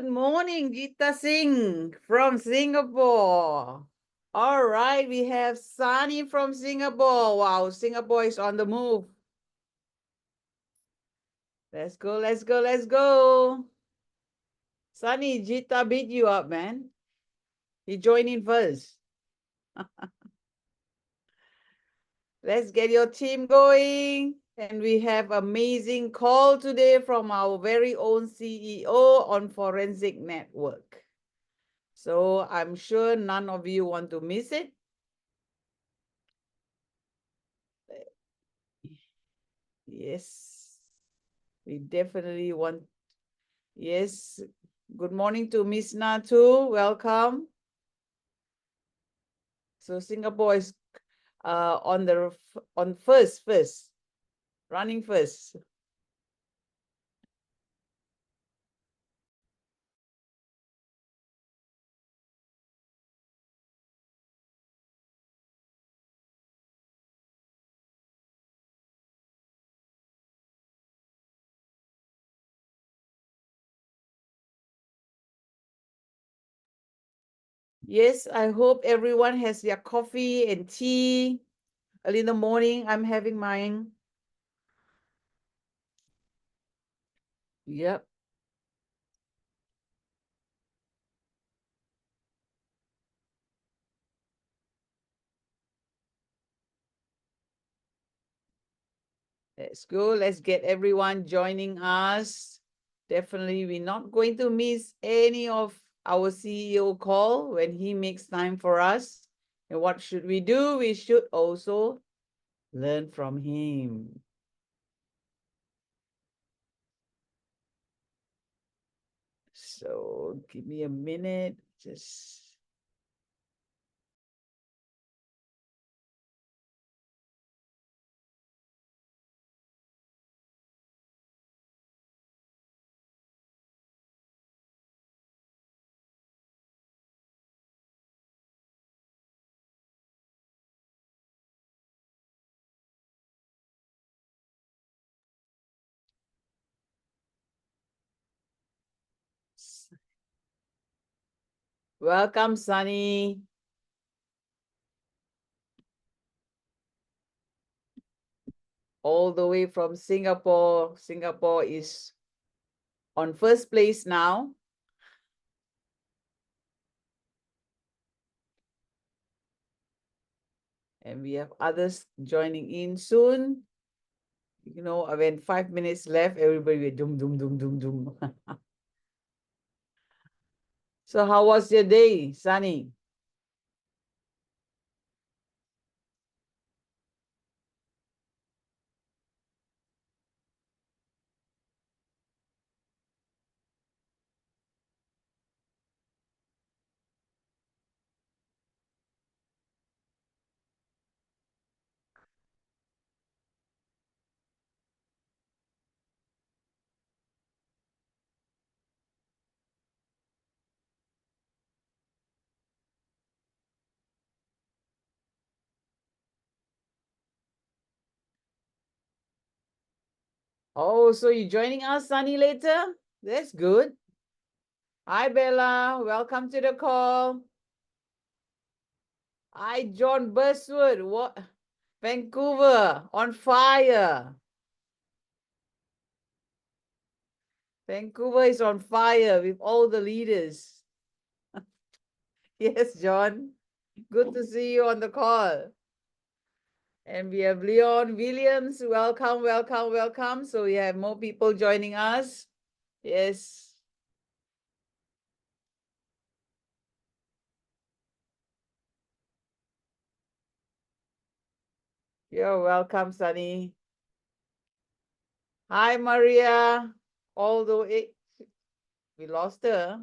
Good morning, Gita Singh from Singapore. All right, we have Sunny from Singapore. Wow, Singapore is on the move. Let's go, let's go, let's go. Sunny, Gita beat you up, man. He joined in first. Let's get your team going. And we have amazing call today from our very own CEO on Forensic Network. So I'm sure none of you want to miss it. Yes, we definitely want. Yes, good morning to Miss Na too. Welcome. So Singapore is on first, running first. Yes, I hope everyone has their coffee and tea. Early in the morning, I'm having mine. Yep. Let's go. Let's get everyone joining us. Definitely, we're not going to miss any of our CEO call when he makes time for us. And what should we do? We should also learn from him. So give me a minute. Just welcome, Sunny. All the way from Singapore. Singapore is on first place now. And we have others joining in soon. You know, when 5 minutes left, everybody will doom, doom, doom, doom, doom. So how was your day, Sunny? Oh, so you're joining us, Sunny, later? That's good. Hi, Bella. Welcome to the call. Hi, John Burswood. What? Vancouver on fire. Vancouver is on fire with all the leaders. Yes, John. Good to see you on the call. And we have Leon Williams. Welcome, welcome, welcome. So we have more people joining us. Yes. You're welcome, Sunny. Hi, Maria. Although we lost her.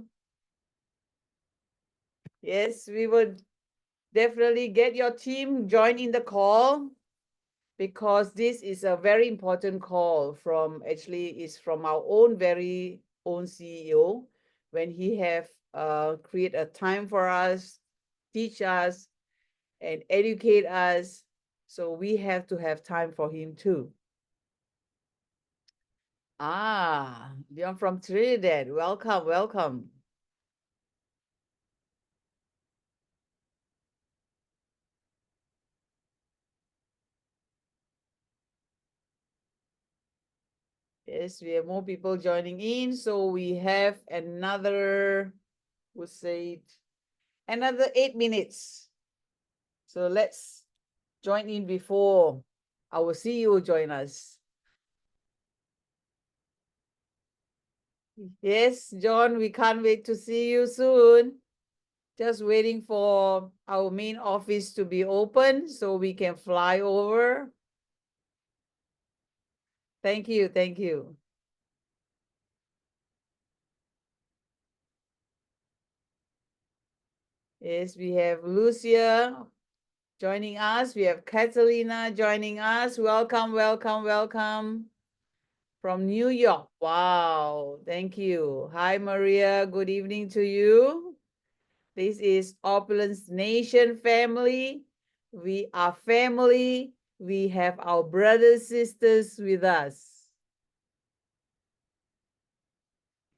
Yes, we would definitely get your team join in the call because this is a very important call from is from our own very own CEO when he have create a time for us, teach us and educate us. So we have to have time for him too. Ah, you're from Trinidad. Welcome, welcome. Yes, we have more people joining in. So we have another, we'll say, another 8 minutes. So let's join in before our CEO join us. Yes, John, we can't wait to see you soon. Just waiting for our main office to be open so we can fly over. Thank you, thank you. Yes, we have Lucia joining us. We have Catalina joining us. Welcome, welcome, welcome from New York. Wow, thank you. Hi, Maria. Good evening to you. This is Opulence Nation family. We are family. We have our brothers, sisters with us.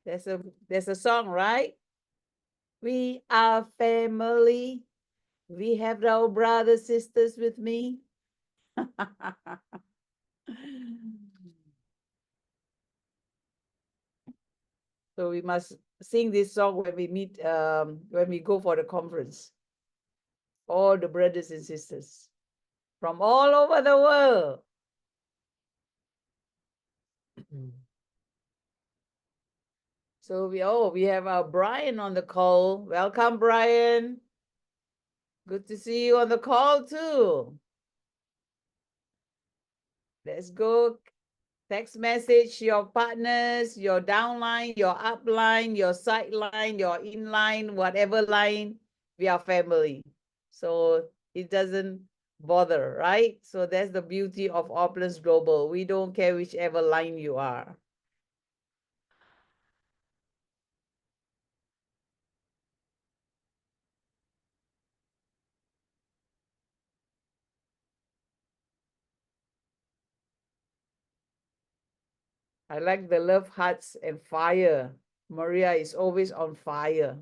There's a song, right? We are family. We have our brothers, sisters with me. So we must sing this song when we meet, when we go for the conference. All the brothers and sisters from all over the world. So we have our Brian on the call. Welcome, Brian. Good to see you on the call too. Let's go. Text message your partners, your downline, your upline, your sideline, your inline, whatever line. We are family. So it doesn't bother, right? So that's the beauty of Opulence Global. We don't care whichever line you are. I like the love hearts and fire. Maria is always on fire.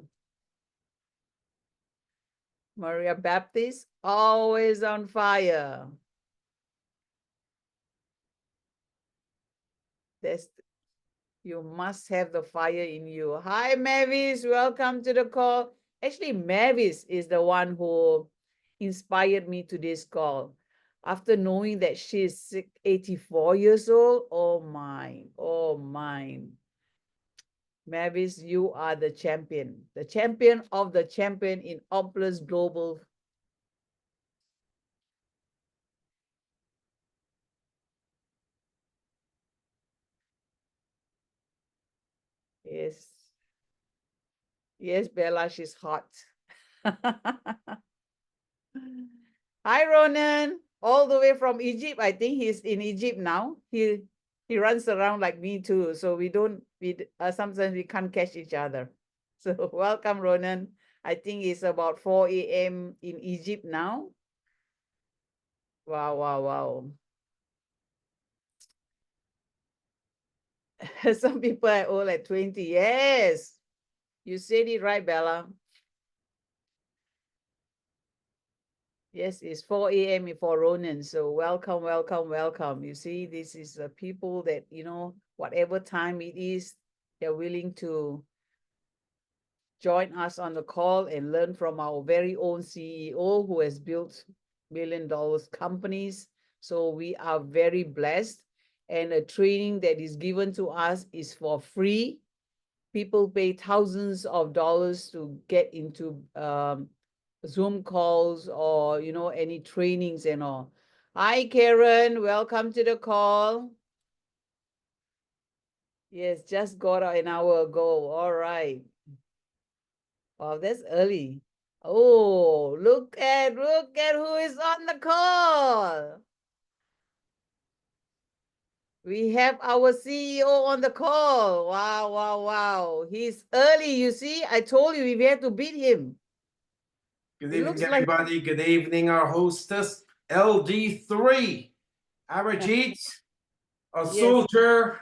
Maria Baptist, always on fire. That's, you must have the fire in you. Hi, Mavis. Welcome to the call. Actually, Mavis is the one who inspired me to this call. After knowing that she's 84 years old, oh my, oh my. Mavis, you are the champion of the champion in Opulence Global. Yes. Yes, Bella, she's hot. Hi, Ronan, all the way from Egypt. I think he's in Egypt now. He runs around like me too. So sometimes we can't catch each other. So welcome, Ronan. I think it's about 4 a.m. in Egypt now. Wow, wow, wow. Some people are old at 20. Yes, you said it right, Bella. Yes, it's 4 a.m. for Ronan. So welcome, welcome, welcome. You see, this is people that, whatever time it is, they're willing to join us on the call and learn from our very own CEO who has built $1 million companies. So we are very blessed. And a training that is given to us is for free. People pay thousands of dollars to get into Zoom calls or, any trainings and all. Hi, Karen. Welcome to the call. Yes, just got an hour ago. All right. Wow, that's early. Oh, look at who is on the call. We have our CEO on the call. Wow, wow, wow. He's early, you see. I told you we have to beat him. Good evening, everybody. Good evening, our hostess, LD3. Arijit, a Yes. soldier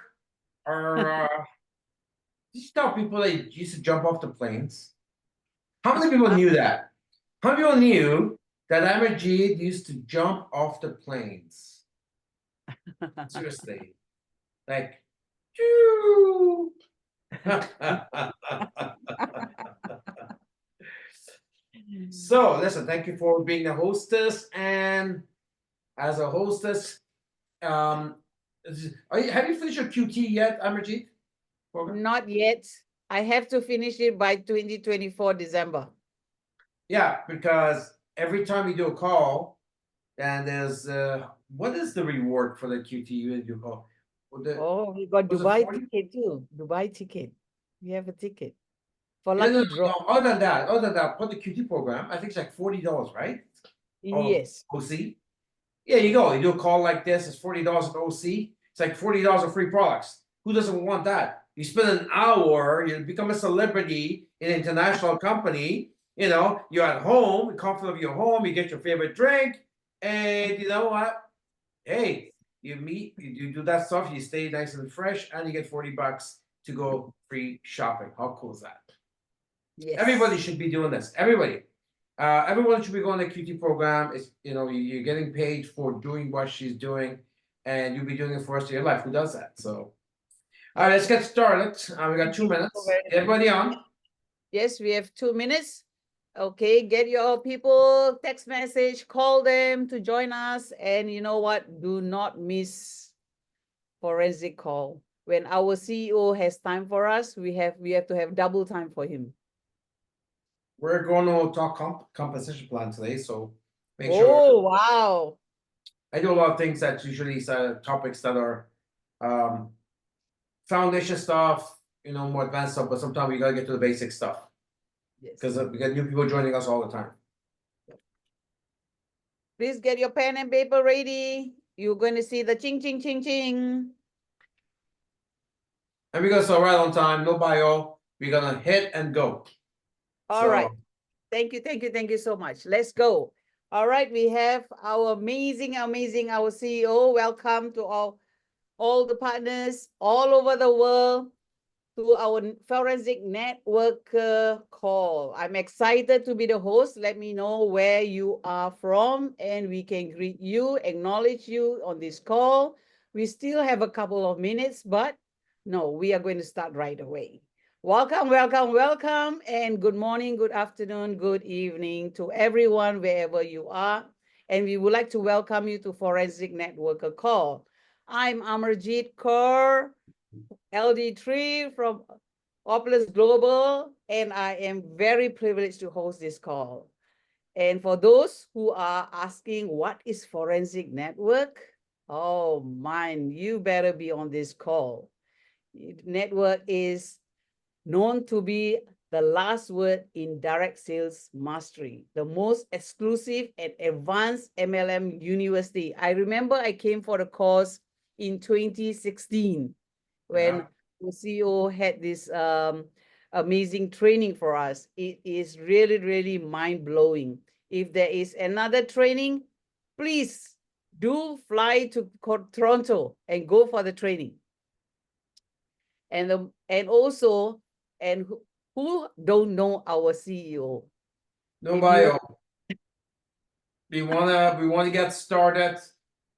you tell people they used to jump off the planes? How many people knew that? How many people knew that Amajid used to jump off the planes? Seriously. Like, choo. So, listen, thank you for being the hostess. And as a hostess, have you finished your QT yet, Amarjeet? Not yet. I have to finish it by 2024 December. Yeah, because every time you do a call, and there's what is the reward for the QT you do call? Oh, we got Dubai ticket too. Dubai ticket. We have a ticket for No, lucky draw. no, other than that, for the QT program, I think it's like $40, right? Yes. OC. Yeah, you go. You do a call like this, it's $40 at OC. It's like $40 of free products. Who doesn't want that? You spend an hour, you become a celebrity in an international company. You know, you're at home, the comfort of your home, you get your favorite drink, and you know what? Hey, you meet, you do that stuff, you stay nice and fresh, and you get $40 to go free shopping. How cool is that? Yes. Everybody should be doing this. Everybody. Everyone should be going to QT program. It's, you know, you're getting paid for doing what she's doing, and you'll be doing it for the rest of your life. Who does that? So, all right, let's get started. We got 2 minutes. Everybody on? Yes, we have 2 minutes. Okay, get your people, text message, call them to join us. And you know what? Do not miss forensic call. When our CEO has time for us, we have to have double time for him. We're going to talk compensation plan today, so make sure. Oh, wow. I do a lot of things that usually topics that are foundation stuff, you know, more advanced stuff, but sometimes we gotta get to the basic stuff. Yes. Because we got new people joining us all the time. Please get your pen and paper ready. You're going to see the ching, ching, ching, ching. And we're gonna start right on time, no bio. We're gonna hit and go. All right. Thank you so much. Let's go. All right, we have our amazing our CEO. Welcome to all the partners all over the world to our forensic network call. I'm excited to be the host. Let me know where you are from and we can greet you, acknowledge you on this call. We still have a couple of minutes, but no, we are going to start right away. Welcome, welcome, welcome, and good morning, good afternoon, good evening to everyone wherever you are. And we would like to welcome you to Forensic Networker Call. I'm Amarjeet Kaur, LD3 from Opulence Global, and I am very privileged to host this call. And for those who are asking, what is Forensic Network? Oh, man, you better be on this call. Network is known to be the last word in direct sales mastery, the most exclusive and advanced MLM university. I remember I came for the course in 2016 when the CEO had this amazing training for us. It is really, really mind-blowing. If there is another training, please do fly to Toronto and go for the training. And also, who don't know our CEO? No bio. We wanna get started,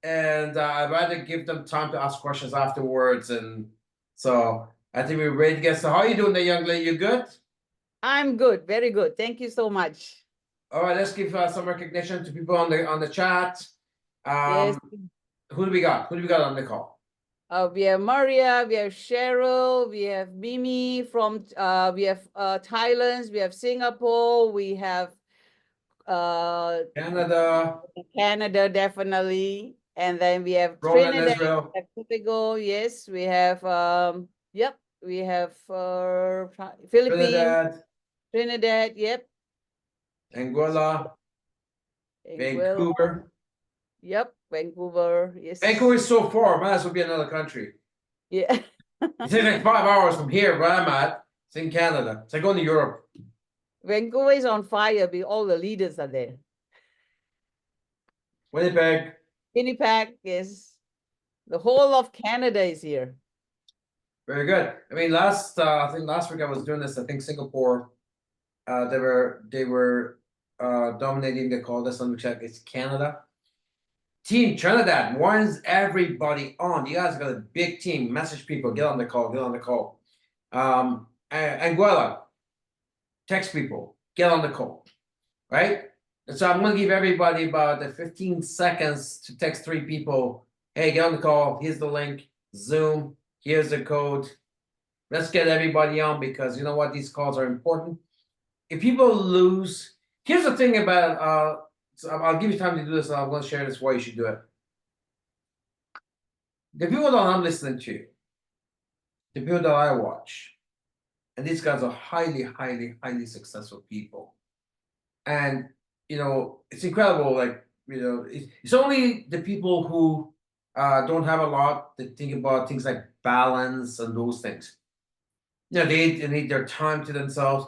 and I'd rather give them time to ask questions afterwards. And so I think we're ready to get started. How are you doing there, young lady? You good? I'm good, very good. Thank you so much. All right, let's give some recognition to people on the chat. Yes. Who do we got? Who do we got on the call? We have Maria, we have Cheryl, we have Mimi from, we have Thailand, we have Singapore, we have Canada, definitely. And then we have Roland, Trinidad, Israel. Tobago, yes, we have, yep, we have Philippines, Trinidad, yep. Anguilla, Vancouver. Yep, Vancouver, yes. Vancouver is so far, might as well be another country. Yeah. It takes like 5 hours from here where I'm at. It's in Canada. It's like going to Europe. Vancouver is on fire because all the leaders are there. Winnipeg. Winnipeg, yes. The whole of Canada is here. Very good. I mean, I think last week I was doing this. I think Singapore, they were dominating the call. This one, check. It's Canada. Team Trinidad warns everybody on. You guys got a big team. Message people. Get on the call. Get on the call. Anguilla, text people. Get on the call. Right. And so I'm going to give everybody about 15 seconds to text 3 people. Hey, get on the call. Here's the link. Zoom. Here's the code. Let's get everybody on, because you know what? These calls are important. If people lose, here's the thing about, so I'll give you time to do this, and I'm going to share this why you should do it. The people that I'm listening to, the people that I watch, and these guys are highly, highly, highly successful people. And, you know, it's incredible. Like, you know, it's only the people who don't have a lot that think about things like balance and those things. You know, they need their time to themselves.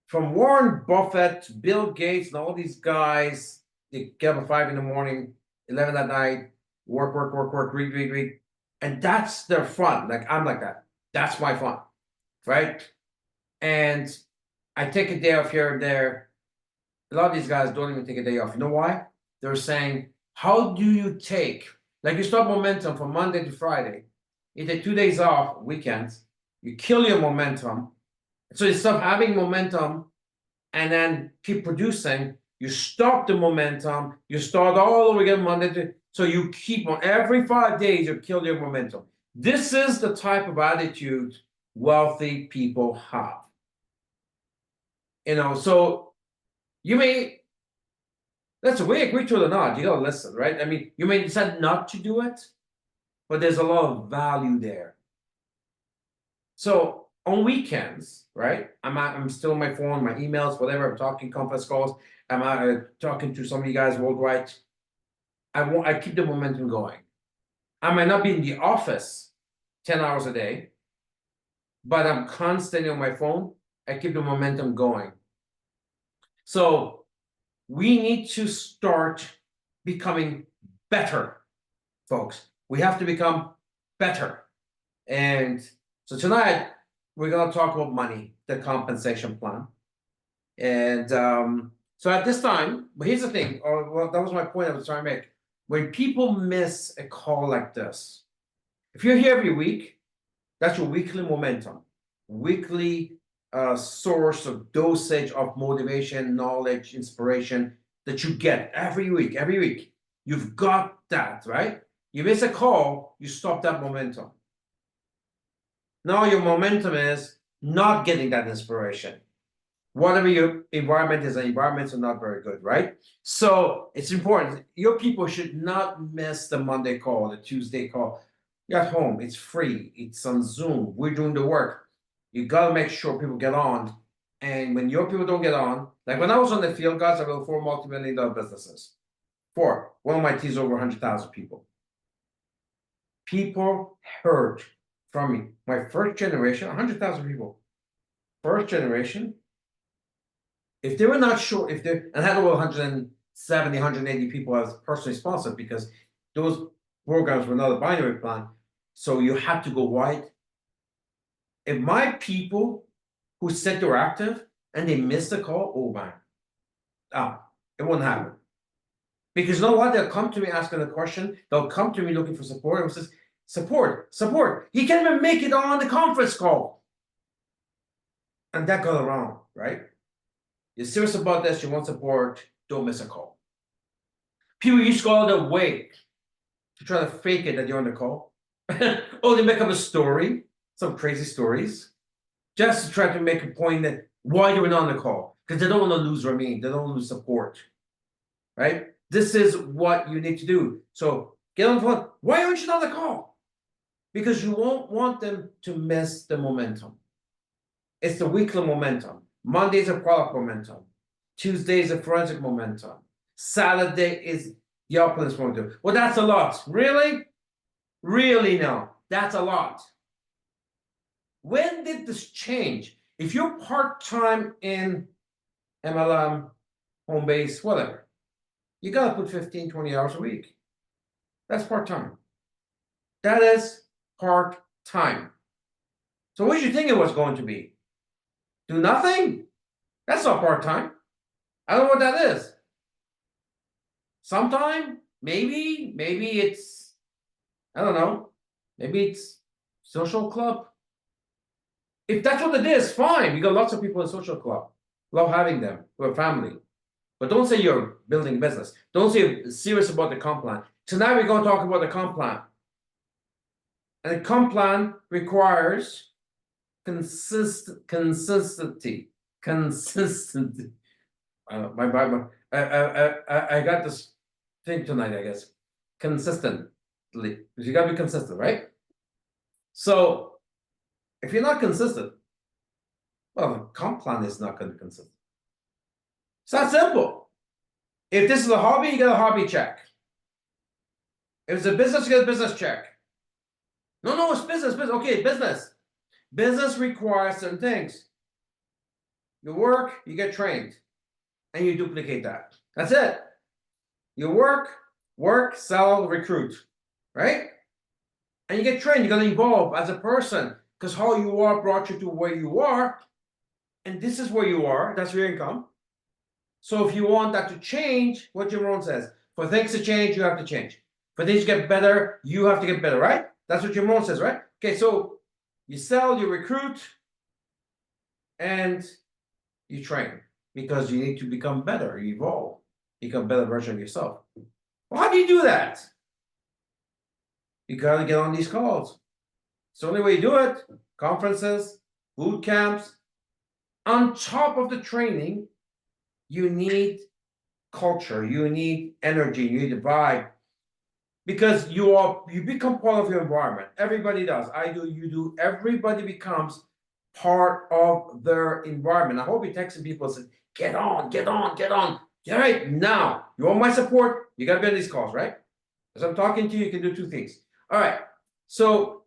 From Warren Buffett, Bill Gates, and all these guys, they get up at 5 in the morning, 11 at night, work, read. And that's their fun. Like, I'm like that. That's my fun, right? And I take a day off here and there. A lot of these guys don't even take a day off. You know why? They're saying, how do you take, like, you start momentum from Monday to Friday. You take 2 days off, weekends, you kill your momentum. So you stop having momentum and then keep producing. You stop the momentum, you start all over again Monday. So you keep on every 5 days, you kill your momentum. This is the type of attitude wealthy people have. You know, so you may, that's a way to agree to it or not. You gotta listen, right? I mean, you may decide not to do it, but there's a lot of value there. So on weekends, right? I'm still on my phone, my emails, whatever. I'm talking conference calls. I'm talking to some of you guys worldwide. I keep the momentum going. I might not be in the office 10 hours a day, but I'm constantly on my phone. I keep the momentum going. So we need to start becoming better, folks. We have to become better. And so tonight, we're going to talk about money, the compensation plan. And so at this time, but here's the thing, well, that was my point I was trying to make. When people miss a call like this, if you're here every week, that's your weekly momentum, weekly source of dosage of motivation, knowledge, inspiration that you get every week, every week. You've got that, right? You miss a call, you stop that momentum. Now your momentum is not getting that inspiration. Whatever your environment is, the environments are not very good, right? So it's important. Your people should not miss the Monday call, the Tuesday call. You're at home, it's free, it's on Zoom, we're doing the work. You gotta make sure people get on. And when your people don't get on, like when I was on the field, guys, I built 4 multi-million-dollar businesses. 4. One of my teams over 100,000 people. People heard from me. My first generation, 100,000 people. First generation, if they were not sure, if they, and I had over 170, 180 people as personally sponsored, because those programs were not a binary plan. So you had to go wide. If my people who said they were active and they missed the call, oh man, it wouldn't happen. Because you know what? They'll come to me asking a question. They'll come to me looking for support. And says, support. He can't even make it on the conference call. And that got around, right? You're serious about this, you want support, don't miss a call. People used to go out of their way to try to fake it that you're on the call. Oh, they make up a story, some crazy stories, just to try to make a point that why you're not on the call. Because they don't want to lose Ramin, they don't want to lose support. Right? This is what you need to do. So get on the phone. Why aren't you on the call? Because you won't want them to miss the momentum. It's the weekly momentum. Monday is a product momentum. Tuesday is a forensic momentum. Saturday is the opulence momentum. Well, that's a lot. Really? Really, no. That's a lot. When did this change? If you're part-time in MLM, home base, whatever, you got to put 15, 20 hours a week. That's part-time. That is part-time. So what did you think it was going to be? Do nothing? That's not part-time. I don't know what that is. Sometime, maybe it's, I don't know, maybe it's social club. If that's what it is, fine. You got lots of people in social club. Love having them. We're family. But don't say you're building business. Don't say you're serious about the comp plan. Tonight we're going to talk about the comp plan. And the comp plan requires consistency. Consistency. I got this thing tonight, I guess. Consistently. Because you gotta be consistent, right? So if you're not consistent, well, the comp plan is not gonna be consistent. It's that simple. If this is a hobby, you get a hobby check. If it's a business, you get a business check. No, it's business. Okay, business. Business requires certain things. You work, you get trained, and you duplicate that. That's it. You work, sell, recruit, right? And you get trained. You're gonna evolve as a person because how you are brought you to where you are, and this is where you are. That's your income. So if you want that to change, what Jim Rohn says, for things to change, you have to change. For things to get better, you have to get better, right? That's what Jim Rohn says, right? Okay, so you sell, you recruit, and you train because you need to become better, you evolve, become a better version of yourself. Well, how do you do that? You gotta get on these calls. It's the only way you do it. Conferences, boot camps. On top of the training, you need culture, you need energy, you need a vibe. Because you become part of your environment. Everybody does. I do, you do, everybody becomes part of their environment. I hope you're texting people and saying, get on. All right, now, you want my support? You gotta be on these calls, right? As I'm talking to you, you can do two things. All right, so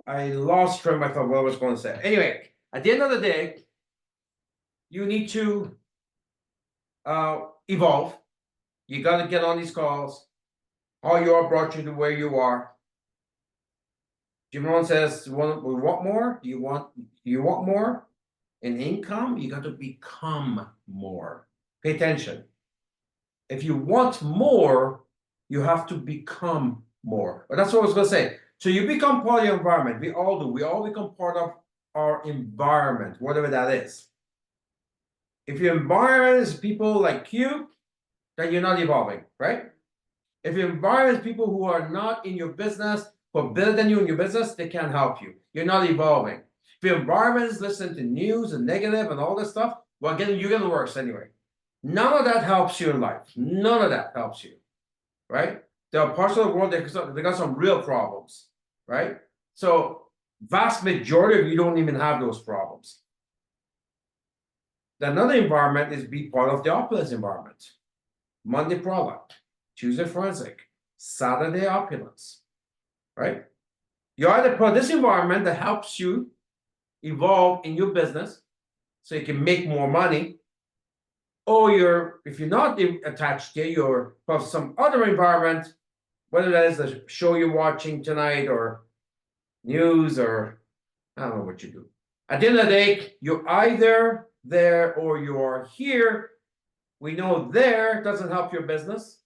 I lost track of my thought what I was going to say. Anyway, at the end of the day, you need to evolve. You got to get on these calls. How you are brought you to where you are. Jim Rohn says, we want more. You want more in income. You got to become more. Pay attention. If you want more, you have to become more. But that's what I was going to say. So you become part of your environment. We all do. We all become part of our environment, whatever that is. If your environment is people like you, then you're not evolving, right? If your environment is people who are not in your business, who are better than you in your business, they can't help you. You're not evolving. If your environment is listening to news and negative and all this stuff, well, you're getting worse anyway. None of that helps you in life. None of that helps you, right? There are parts of the world that got some real problems, right? So vast majority of you don't even have those problems. Another environment is be part of the opulence environment. Monday product, Tuesday forensic, Saturday opulence, right? You're either part of this environment that helps you evolve in your business so you can make more money, or if you're not attached here, you're part of some other environment, whether that is the show you're watching tonight or news or I don't know what you do. At the end of the day, you're either there or you're here. We know there doesn't help your business,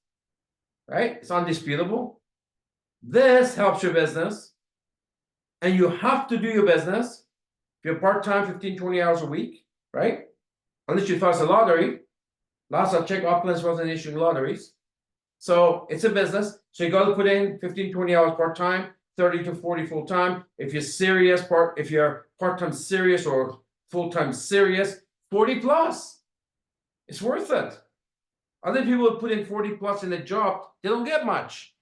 right? It's undisputable. This helps your business. And you have to do your business. If you're part-time, 15, 20 hours a week, right? Unless you toss a lottery. Last I checked, Opulence wasn't issuing lotteries. So it's a business. So you got to put in 15, 20 hours part-time, 30 to 40 full-time. If you're serious, if you're part-time serious or full-time serious, 40 plus. It's worth it. Other people put in 40 plus in a job, they don't get much.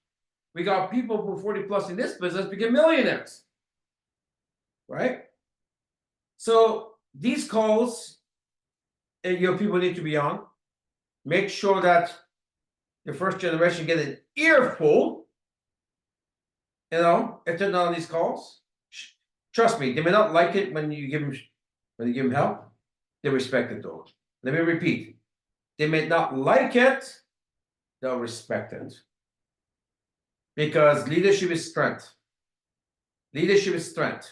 We got people who 40 plus in this business become millionaires. Right? So these calls, your people need to be on. Make sure that the first generation get an earful. You know, if they're not on these calls, trust me, they may not like it when you give them help. They respect it though. Let me repeat. They may not like it, they'll respect it. Because leadership is strength. Leadership is strength,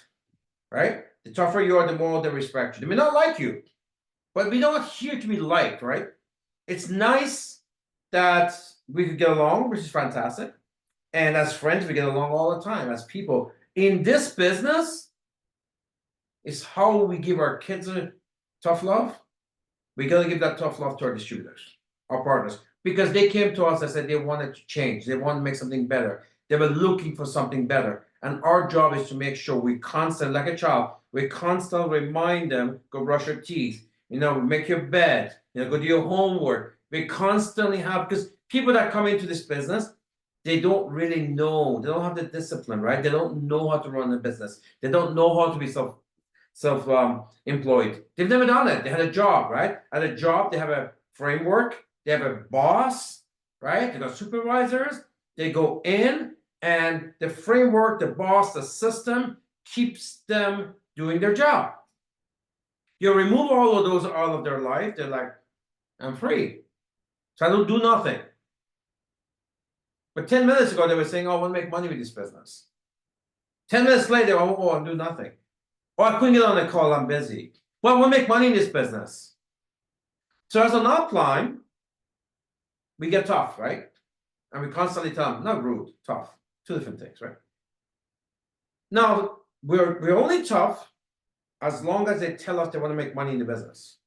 right? The tougher you are, the more they respect you. They may not like you, but we're not here to be liked, right? It's nice that we could get along, which is fantastic. And as friends, we get along all the time as people. In this business, is how we give our kids a tough love. We gotta give that tough love to our distributors, our partners, because they came to us and said they wanted to change, they want to make something better. They were looking for something better. And our job is to make sure we constantly, like a child, we constantly remind them, go brush your teeth, make your bed, go do your homework. We constantly have, because people that come into this business, they don't really know, they don't have the discipline, right? They don't know how to run a business. They don't know how to be employed. They've never done it. They had a job, right? At a job, they have a framework, they have a boss, right? They got supervisors. They go in, and the framework, the boss, the system keeps them doing their job. You remove all of those out of their life, they're like, I'm free. So I don't do nothing. But 10 minutes ago, they were saying, oh, I want to make money with this business. 10 minutes later, oh, I'll do nothing. Oh, I couldn't get on a call, I'm busy. Well, we'll make money in this business. So as an upline, we get tough, right? And we constantly tell them, not rude, tough. Two different things, right? Now, we're only tough as long as they tell us they want to make money in the business.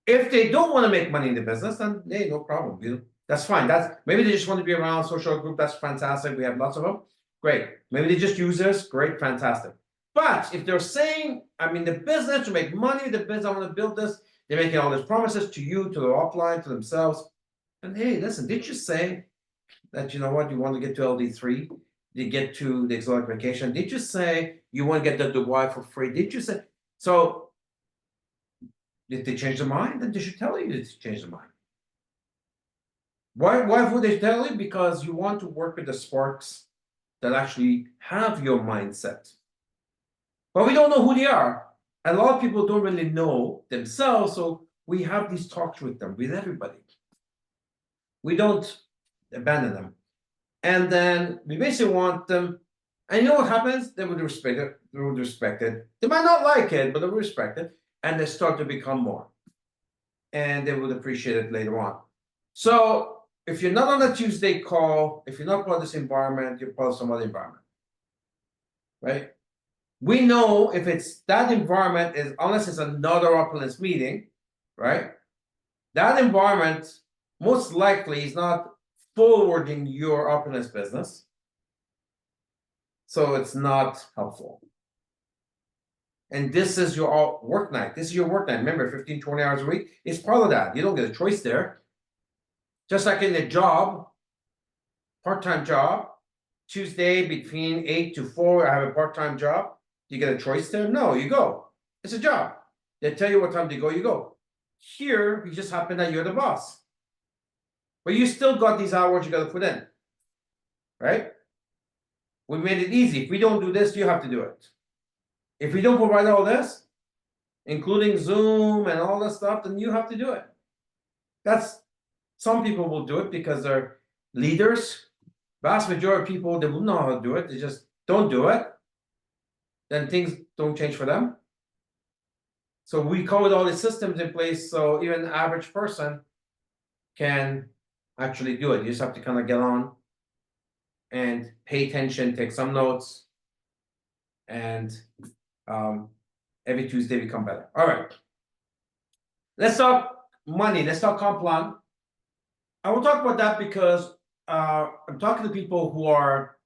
If they don't want to make money in the business, then hey, no problem. That's fine. Maybe they just want to be around a social group. That's fantastic. We have lots of them. Great. Maybe they just use us. Great, fantastic. But if they're saying, I'm in the business to make money, the business, I want to build this, they're making all these promises to you, to the upline, to themselves. And hey, listen, did you say that you know what, you want to get to LD3? You get to the exotic vacation? Did you say you want to get the Dubai for free? Did you say so? If they change their mind, then they should tell you to change their mind. Why would they tell you? Because you want to work with the sparks that actually have your mindset. But we don't know who they are. A lot of people don't really know themselves, so we have these talks with them, with everybody. We don't abandon them. And then we basically want them, and you know what happens? They would respect it. They would respect it. They might not like it, but they would respect it. And they start to become more. And they would appreciate it later on. So if you're not on a Tuesday call, if you're not part of this environment, you're part of some other environment. Right? We know if it's that environment is, unless it's another Opulence meeting, right? That environment most likely is not forwarding your Opulence business. So it's not helpful. And this is your work night. This is your work night. Remember, 15, 20 hours a week is part of that. You don't get a choice there. Just like in a job, part-time job, Tuesday between 8 to 4, I have a part-time job. You get a choice there? No, you go. It's a job. They tell you what time to go, you go. Here, you just happen that you're the boss. But you still got these hours you got to put in. Right? We made it easy. If we don't do this, you have to do it. If we don't provide all this, including Zoom and all that stuff, then you have to do it. Some people will do it because they're leaders. Vast majority of people, they will know how to do it. They just don't do it. Then things don't change for them. So we come with all the systems in place so even an average person can actually do it. You just have to kind of get on and pay attention, take some notes, and every Tuesday become better. All right. Let's talk money. Let's talk comp plan. I will talk about that because I'm talking to people who are,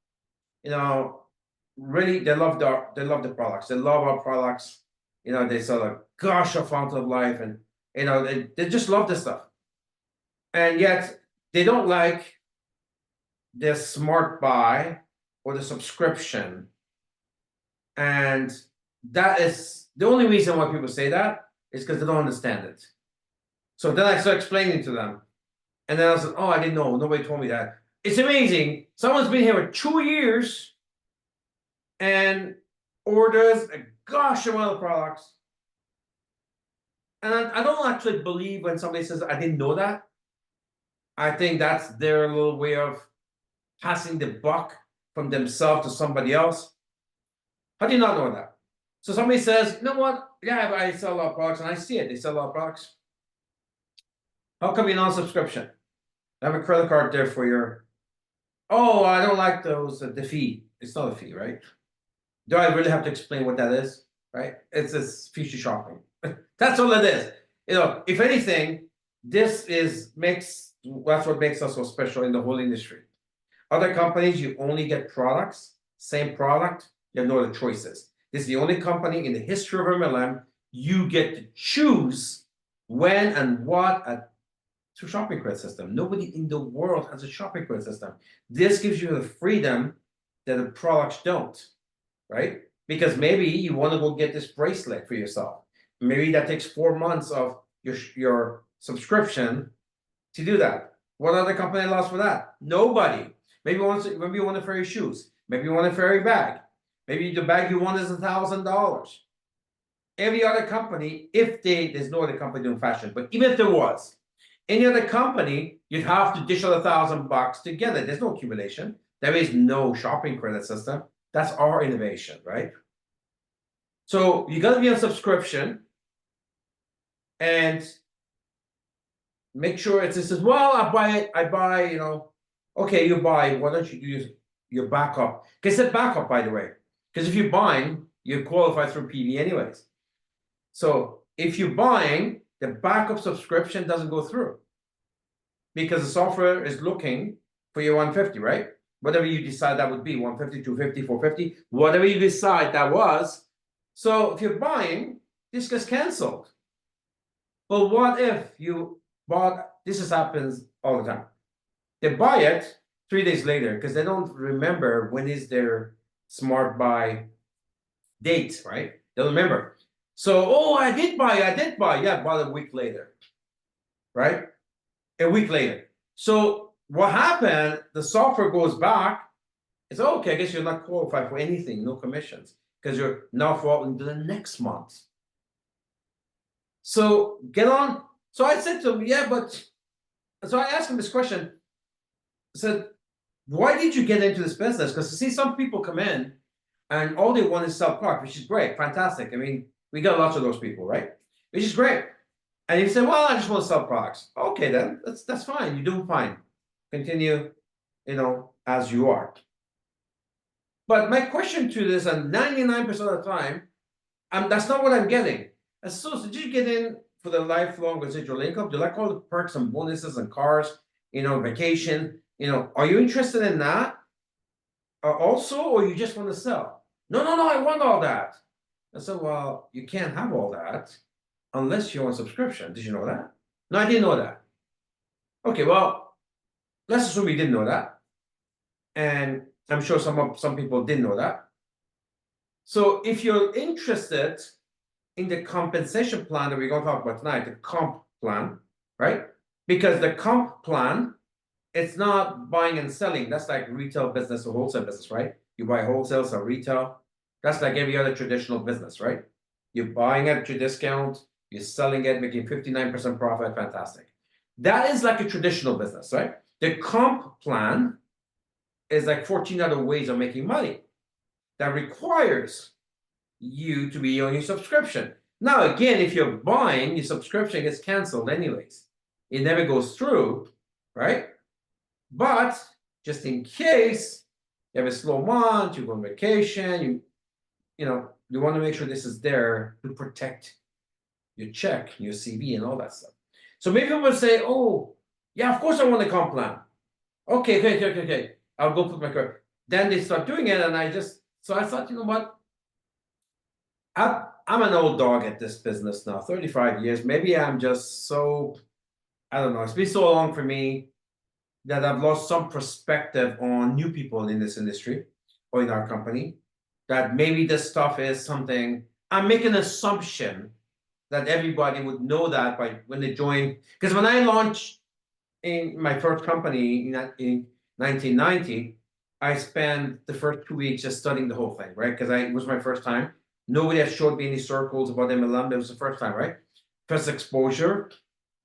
really they love the products. They love our products. They sell a gush of fountain of life, and they just love this stuff. And yet they don't like the smart buy or the subscription. And that is the only reason why people say that is because they don't understand it. So then I start explaining to them. And then I was like, oh, I didn't know. Nobody told me that. It's amazing. Someone's been here for 2 years and orders a gosh amount of products. And I don't actually believe when somebody says, I didn't know that. I think that's their little way of passing the buck from themselves to somebody else. How do you not know that? So somebody says, you know what? Yeah, I sell a lot of products, and I see it. They sell a lot of products. How come you're not on subscription? I have a credit card there for your. Oh, I don't like those. The fee. It's not a fee, right? Do I really have to explain what that is? Right? It's future shopping. That's all it is. You know, if anything, this is makes that's what makes us so special in the whole industry. Other companies, you only get products, same product, you have no other choices. This is the only company in the history of MLM you get to choose when and what through shopping credit system. Nobody in the world has a shopping credit system. This gives you the freedom that the products don't, right? Because maybe you want to go get this bracelet for yourself. Maybe that takes 4 months of your subscription to do that. What other company allows for that? Nobody. Maybe you want a fairy shoes. Maybe you want a fairy bag. Maybe the bag you want is $1,000. Every other company, there's no other company doing fashion, but even if there was, any other company, you'd have to dish out $1,000 to get it. There's no accumulation. There is no shopping credit system. That's our innovation, right? So you got to be on subscription, and make sure it says, well, I buy, you know, okay, you buy, why don't you use your backup? Because it's backup, by the way. Because if you're buying, you qualify through PV anyways. So if you're buying, the backup subscription doesn't go through. Because the software is looking for your 150, right? Whatever you decide that would be, 150, 250, 450, whatever you decide that was. So if you're buying, this gets canceled. But what if you bought, this happens all the time. They buy it 3 days later because they don't remember when is their smart buy date, right? They'll remember. So, oh, I did buy, yeah, I bought a week later, right? A week later. So what happened, the software goes back, it's okay, I guess you're not qualified for anything, no commissions, because you're now falling to the next month. So get on. So I said to him, yeah, but so I asked him this question. I said, why did you get into this business? Because see, some people come in and all they want is sell product, which is great, fantastic. I mean, we got lots of those people, right? Which is great. And he said, well, I just want to sell products. Okay, then that's fine. You're doing fine. Continue, you know, as you are. But my question to this, and 99% of the time, that's not what I'm getting. So did you get in for the lifelong residual income? Do you like all the perks and bonuses and cars, you know, vacation? You know, are you interested in that also, or you just want to sell? No, I want all that. I said, well, you can't have all that unless you're on subscription. Did you know that? No, I didn't know that. Okay, well, let's assume you didn't know that. And I'm sure some people didn't know that. So if you're interested in the compensation plan that we're going to talk about tonight, the comp plan, right? Because the comp plan, it's not buying and selling. That's like retail business or wholesale business, right? You buy wholesale, sell retail. That's like every other traditional business, right? You're buying it at your discount, you're selling it, making 59% profit, fantastic. That is like a traditional business, right? The comp plan is like 14 other ways of making money that requires you to be on your subscription. Now, again, if you're buying, your subscription gets canceled anyways. It never goes through, right? But just in case you have a slow month, you go on vacation, you know, you want to make sure this is there to protect your check, your CV, and all that stuff. So maybe people say, oh, yeah, of course I want a comp plan. Okay. I'll go put my card. Then they start doing it, and I thought, you know what? I'm an old dog at this business now, 35 years. Maybe I'm just so, I don't know, it's been so long for me that I've lost some perspective on new people in this industry or in our company, that maybe this stuff is something, I'm making an assumption that everybody would know that by when they join. Because when I launched in my first company in 1990, I spent the first 2 weeks just studying the whole thing, right? Because it was my first time. Nobody had showed me any circles about MLM. It was the first time, right? First exposure.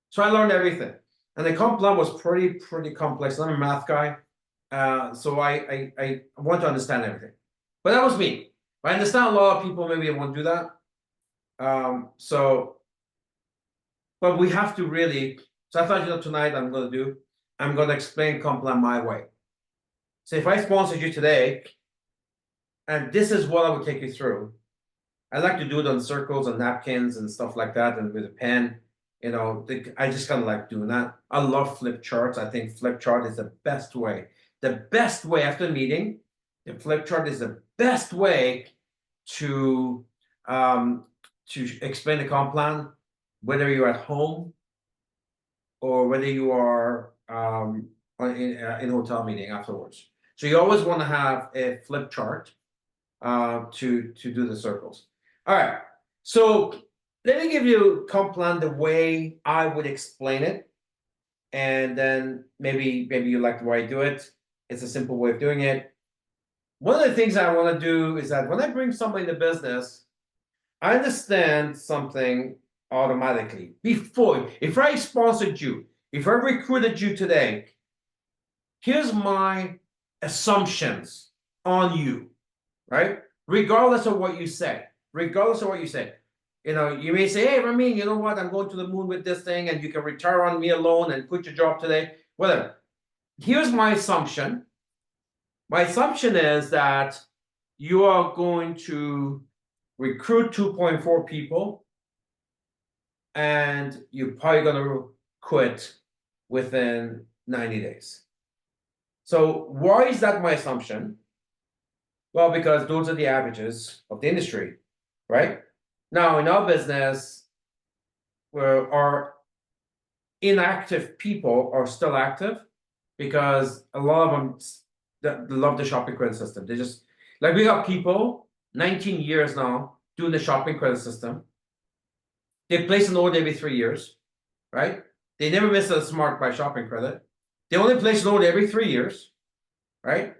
So I learned everything. And the comp plan was pretty complex. I'm a math guy. So I want to understand everything. But that was me. I understand a lot of people maybe won't do that. So, but we have to really. So I thought, tonight I'm going to explain comp plan my way. So if I sponsored you today, and this is what I would take you through, I like to do it on circles and napkins and stuff like that, and with a pen. I just kind of like doing that. I love flip charts. I think flip chart is the best way. The best way after the meeting, the flip chart is the best way to explain the comp plan, whether you're at home or whether you are in a hotel meeting afterwards. So you always want to have a flip chart to do the circles. All right. So let me give you comp plan the way I would explain it, and then maybe you like the way I do it. It's a simple way of doing it. One of the things I want to do is that when I bring somebody into business, I understand something automatically. If I sponsored you, if I recruited you today, here's my assumptions on you, right? Regardless of what you say. You may say, hey, Ramin, you know what? I'm going to the moon with this thing, and you can retire on me alone and quit your job today. Whatever. Here's my assumption. My assumption is that you are going to recruit 2.4 people, and you're probably going to quit within 90 days. So why is that my assumption? Well, because those are the averages of the industry, right? Now, in our business, where our inactive people are still active, because a lot of them that love the shopping credit system. They just, like, we got people 19 years now doing the shopping credit system. They place an order every 3 years, right? They never miss a Smart Buy shopping credit. They only place an order every 3 years, right?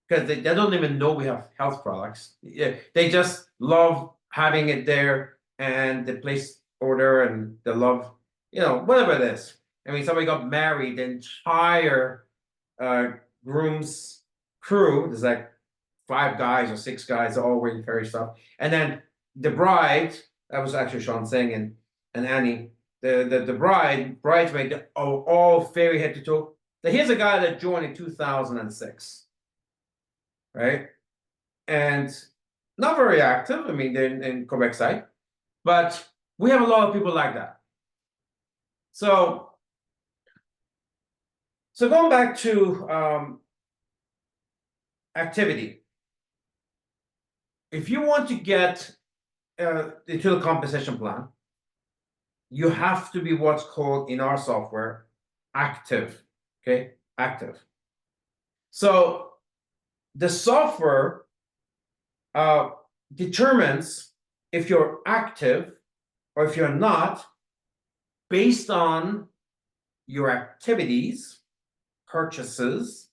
Because they don't even know we have health products. Yeah, they just love having it there, and they place order, and they love, whatever it is. I mean, somebody got married, the entire groom's crew, there's like 5 guys or 6 guys all wearing fairy stuff. And then the bride, that was actually Sean Singh and Annie, the bridesmaid, all fairy head to toe. So here's a guy that joined in 2006, right? And not very active. I mean, they're in Quebec side, but we have a lot of people like that. So going back to activity, if you want to get into the composition plan, you have to be what's called in our software active. Okay, active. So the software determines if you're active or if you're not based on your activities, purchases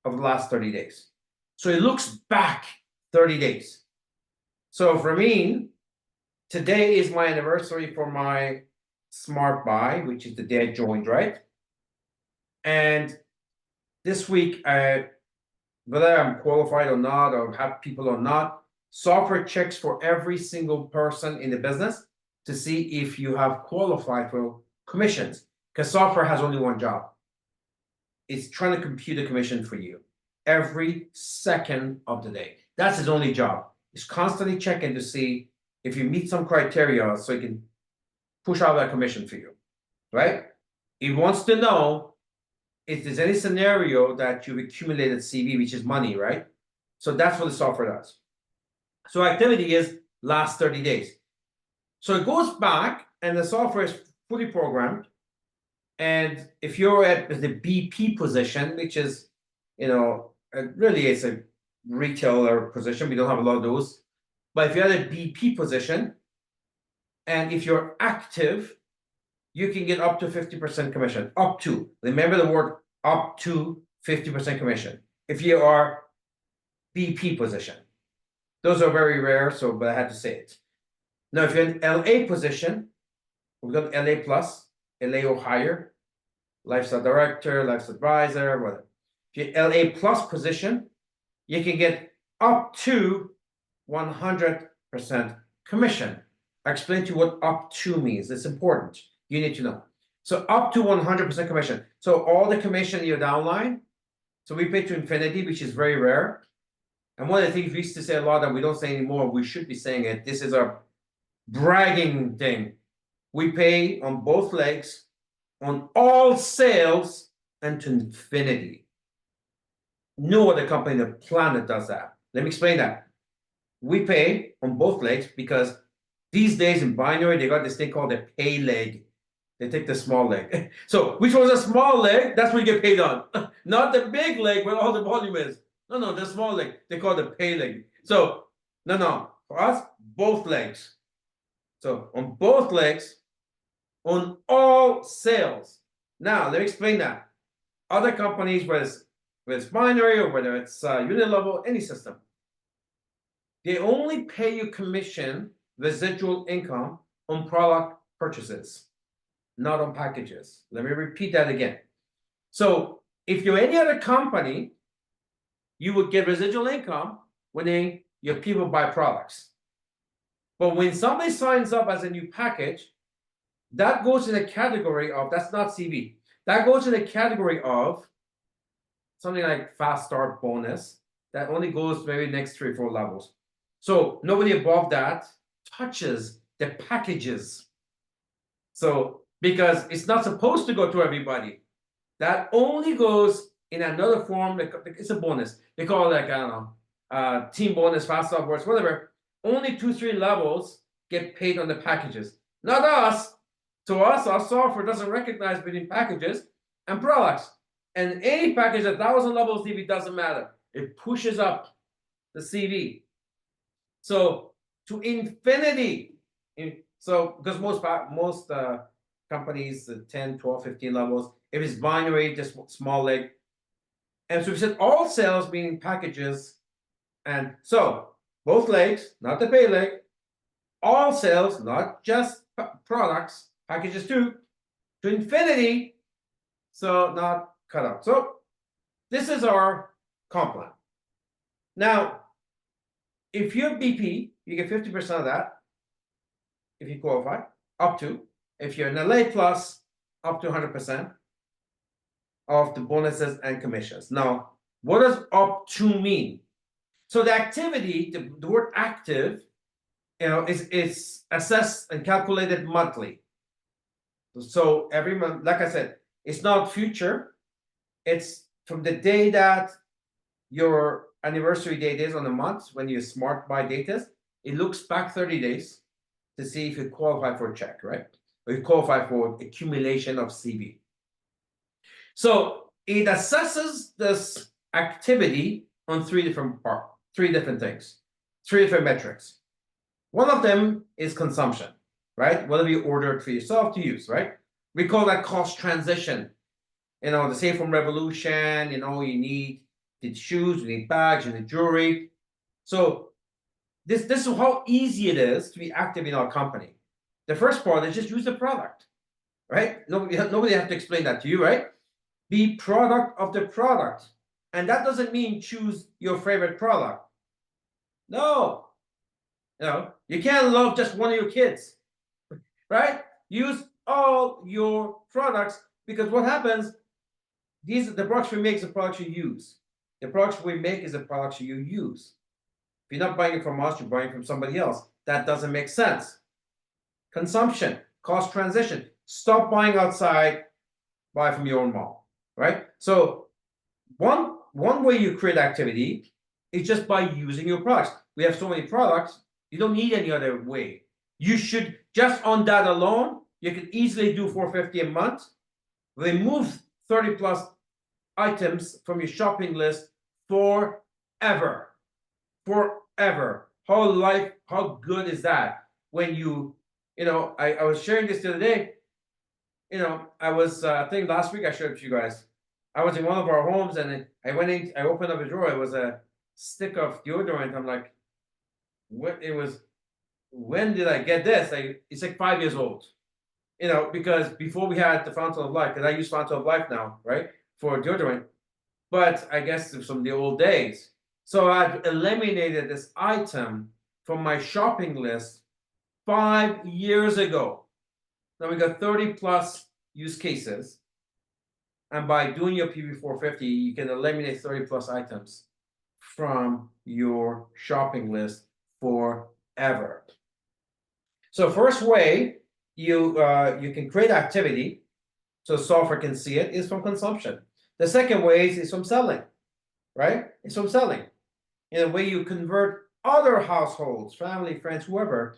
of the last 30 days. So it looks back 30 days. So for me, today is my anniversary for my Smart Buy, which is the day I joined, right? And this week, whether I'm qualified or not, or have people or not, software checks for every single person in the business to see if you have qualified for commissions, because software has only one job. It's trying to compute a commission for you every second of the day. That's his only job. It's constantly checking to see if you meet some criteria so he can push out that commission for you, right? He wants to know if there's any scenario that you've accumulated CV, which is money, right? So that's what the software does. So activity is last 30 days. So it goes back, and the software is fully programmed. And if you're at the BP position, which is, really it's a retailer position, we don't have a lot of those. But if you're at a BP position, and if you're active, you can get up to 50% commission. Up to. Remember the word up to 50% commission. If you are BP position. Those are very rare, but I had to say it. Now, if you're in LA position, we've got LA plus, LA or higher, lifestyle director, lifestyle advisor, whatever. If you're LA plus position, you can get up to 100% commission. I explained to you what up to means. It's important. You need to know. So up to 100% commission. So all the commission in your downline. So we pay to infinity, which is very rare. And one of the things we used to say a lot that we don't say anymore, we should be saying it. This is our bragging thing. We pay on both legs on all sales and to infinity. No other company on the planet does that. Let me explain that. We pay on both legs because these days in binary, they got this thing called a pay leg. They take the small leg. So which one's a small leg? That's what you get paid on. Not the big leg where all the volume is. No, the small leg. They call it the pay leg. So no. For us, both legs. So on both legs, on all sales. Now, let me explain that. Other companies, whether it's binary or whether it's unit level, any system, they only pay you commission, residual income on product purchases, not on packages. Let me repeat that again. So if you're any other company, you would get residual income when your people buy products. But when somebody signs up as a new package, that goes in a category of, that's not CV. That goes in a category of something like fast start bonus that only goes maybe next 3 or 4 levels. So nobody above that touches the packages. So because it's not supposed to go to everybody, that only goes in another form. It's a bonus. They call it like, I don't know, team bonus, fast start bonus, whatever. Only 2, 3 levels get paid on the packages, not us. To us, our software doesn't recognize between packages and products. And any package at 1,000 levels CV doesn't matter. It pushes up the CV. So to infinity. So because most companies, 10, 12, 15 levels, if it's binary, just small leg. And so we said all sales meaning packages. And so both legs, not the pay leg, all sales, not just products, packages too, to infinity, so not cut out. So this is our comp plan. Now, if you're BP, you get 50% of that if you qualify, up to. If you're an LA plus, up to 100% of the bonuses and commissions. Now, what does up to mean? So the activity, the word active, is assessed and calculated monthly. So every month, like I said, it's not future. It's from the day that your anniversary date is on the month when your smart buy date is. It looks back 30 days to see if you qualify for a check, right? Or you qualify for accumulation of CV. So it assesses this activity on 3 different things, 3 different metrics. One of them is consumption, right? Whatever you ordered for yourself to use, right? We call that cost transition. The same from Revolution, you need shoes, you need bags, you need jewelry. So this is how easy it is to be active in our company. The first part is just use the product, right? Nobody have to explain that to you, right? Be product of the product. And that doesn't mean choose your favorite product. No. You can't love just one of your kids, right? Use all your products, because what happens, the products we make is the products you use. The products we make is the products you use. If you're not buying it from us, you're buying it from somebody else. That doesn't make sense. Consumption, cost transition. Stop buying outside, buy from your own mall, right? So one way you create activity is just by using your products. We have so many products, you don't need any other way. You should, just on that alone, you could easily do $450 a month. Remove 30 plus items from your shopping list forever. How good is that? When I was sharing this the other day. I was, I think last week I showed it to you guys. I was in one of our homes and I went in, I opened up a drawer. It was a stick of deodorant. I'm like, when did I get this? It's like 5 years old. Because before we had the Fountain of Life, because I use Fountain of Life now, right, for deodorant. But I guess from the old days. So I've eliminated this item from my shopping list 5 years ago. Now we got 30 plus use cases. And by doing your PV450, you can eliminate 30 plus items from your shopping list forever. So first way you can create activity so software can see it is from consumption. The second way is from selling, right? It's from selling. In a way you convert other households, family, friends, whoever,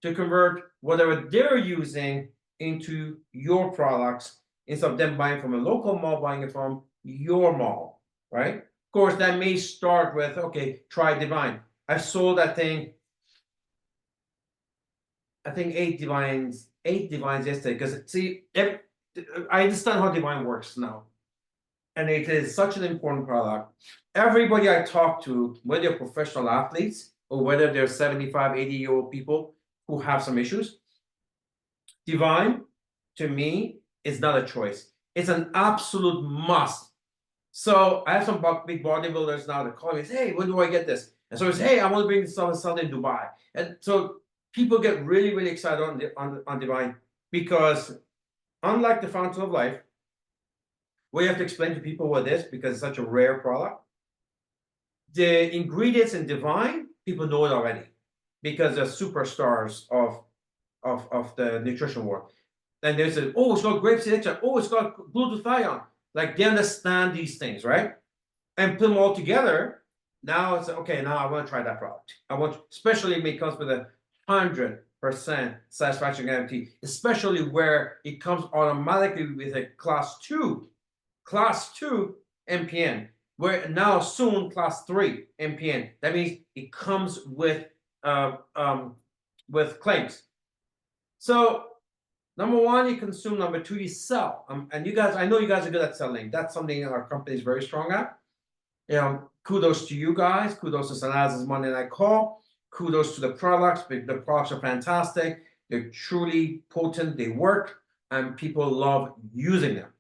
to convert whatever they're using into your products instead of them buying from a local mall, buying it from your mall, right? Of course, that may start with, okay, try Divine. I sold that thing, I think 8 divines yesterday. Because see, I understand how Divine works now, and it is such an important product. Everybody I talk to, whether they're professional athletes or whether they're 75, 80-year-old people who have some issues, Divine, to me, is not a choice. It's an absolute must. So I have some big bodybuilders now that call me and say, hey, when do I get this? And so it's, hey, I want to bring this on Sunday in Dubai. And so people get really, really excited on Divine, because unlike the Fountain of Life, where you have to explain to people what it is because it's such a rare product, the ingredients in Divine, people know it already because they're superstars of the nutrition world. And there's a, oh, it's got grape seed, oh, it's got glutathione. Like they understand these things, right? And put them all together. Now it's okay. Now I want to try that product. I want, especially when it comes with 100% satisfaction guarantee, especially where it comes automatically with a class 2 MPN, where now soon class 3 MPN. That means it comes with claims. So number one, you consume. Number two, you sell. And you guys, I know you guys are good at selling. That's something our company is very strong at. Kudos to you guys. Kudos to Sanaz's Monday Night Call. Kudos to the products. The products are fantastic. They're truly potent. They work, and people love using them.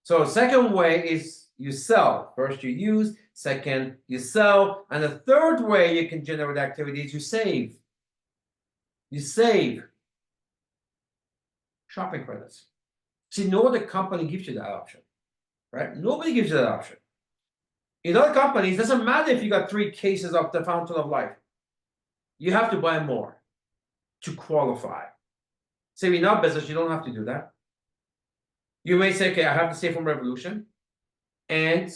So second way is you sell. First you use. Second you sell. And the third way you can generate activity is you save. You save. Shopping credits. See, no other company gives you that option, right? Nobody gives you that option. In other companies, it doesn't matter if you got 3 cases of the Fountain of Life. You have to buy more to qualify. Say in our business, you don't have to do that. You may say, okay, I have to save from Revolution, and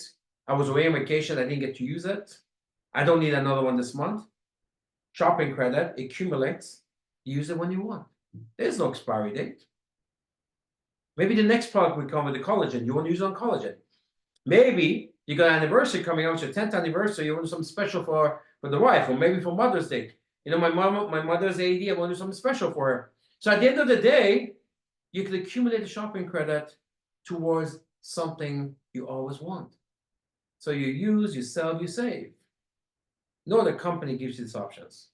I was away on vacation, I didn't get to use it. I don't need another one this month. Shopping credit accumulates. Use it when you want. There's no expiry date. Maybe the next product will come with the collagen. You want to use it on collagen. Maybe you got an anniversary coming out, it's your 10th anniversary. You want to do something special for the wife, or maybe for Mother's Day. You know, my mother's 80. I want to do something special for her. So at the end of the day, you can accumulate the shopping credit towards something you always want. So you use, you sell, you save. No other company gives you these options.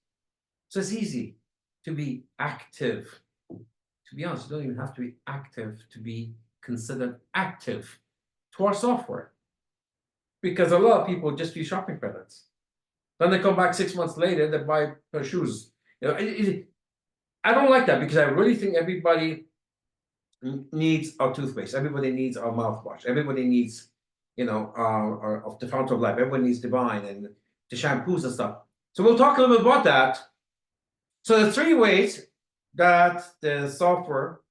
So it's easy to be active. To be honest, you don't even have to be active to be considered active to our software. Because a lot of people just use shopping credits. Then they come back 6 months later, they buy their shoes. You know, I don't like that, because I really think everybody needs our toothpaste. Everybody needs our mouthwash. Everybody needs, you know, of the Fountain of Life. Everybody needs Divine and the shampoos and stuff. So we'll talk a little bit about that. So the 3 ways that the software,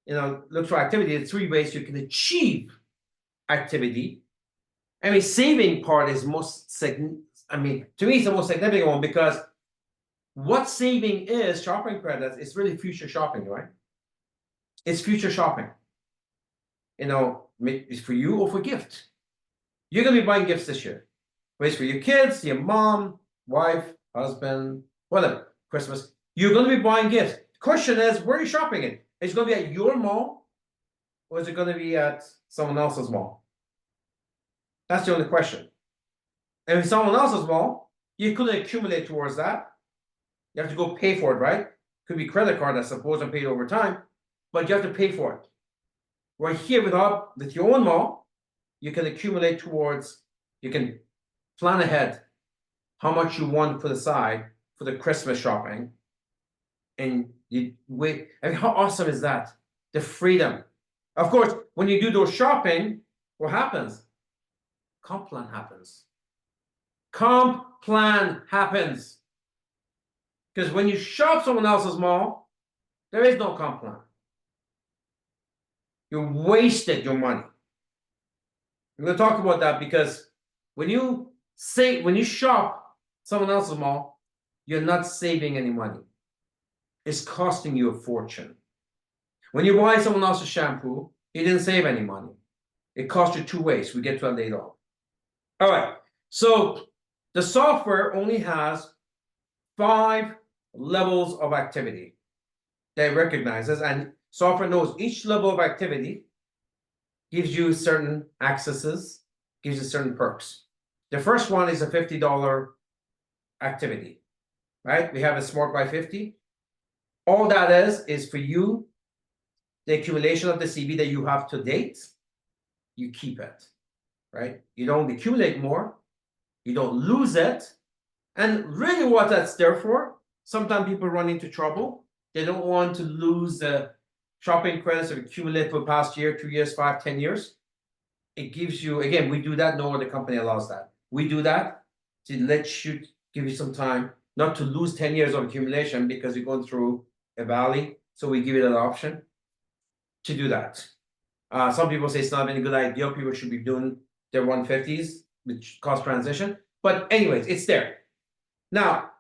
you know, looks for activity. The 3 ways you can achieve activity. I mean, saving part is most to me, it's the most significant one, because what saving is, shopping credits, is really future shopping, right? It's future shopping. You know, it's for you or for gift. You're gonna be buying gifts this year. Whether it's for your kids, your mom, wife, husband, whatever, Christmas. You're gonna be buying gifts. The question is, where are you shopping in? Is it gonna be at your mall, or is it gonna be at someone else's mall? That's the only question. And if someone else's mall, you couldn't accumulate towards that. You have to go pay for it, right? Could be credit card, I suppose, and paid over time, but you have to pay for it. Right here with your own mall, you can accumulate towards, you can plan ahead how much you want to put aside for the Christmas shopping. And you wait. I mean, how awesome is that? The freedom. Of course, when you do those shopping, what happens? Comp plan happens. Comp plan happens. Because when you shop someone else's mall, there is no comp plan. You wasted your money. We're going to talk about that because when you shop someone else's mall, you're not saving any money. It's costing you a fortune. When you buy someone else's shampoo, you didn't save any money. It cost you two ways. We get to that later on. All right. So the software only has 5 levels of activity that it recognizes, and software knows each level of activity gives you certain accesses, gives you certain perks. The first one is a $50 activity, right? We have a Smart Buy 50. All that is for you, the accumulation of the CB that you have to date, you keep it, right? You don't accumulate more, you don't lose it. And really what that's there for, sometimes people run into trouble. They don't want to lose the shopping credits that accumulate for the past year, 2 years, 5, 10 years. It gives you, again, we do that, no other company allows that. We do that to let you, give you some time not to lose 10 years of accumulation because you're going through a valley. So we give you that option to do that. Some people say it's not been a good idea. People should be doing their 150s, which cost transition. But anyways, it's there. Now,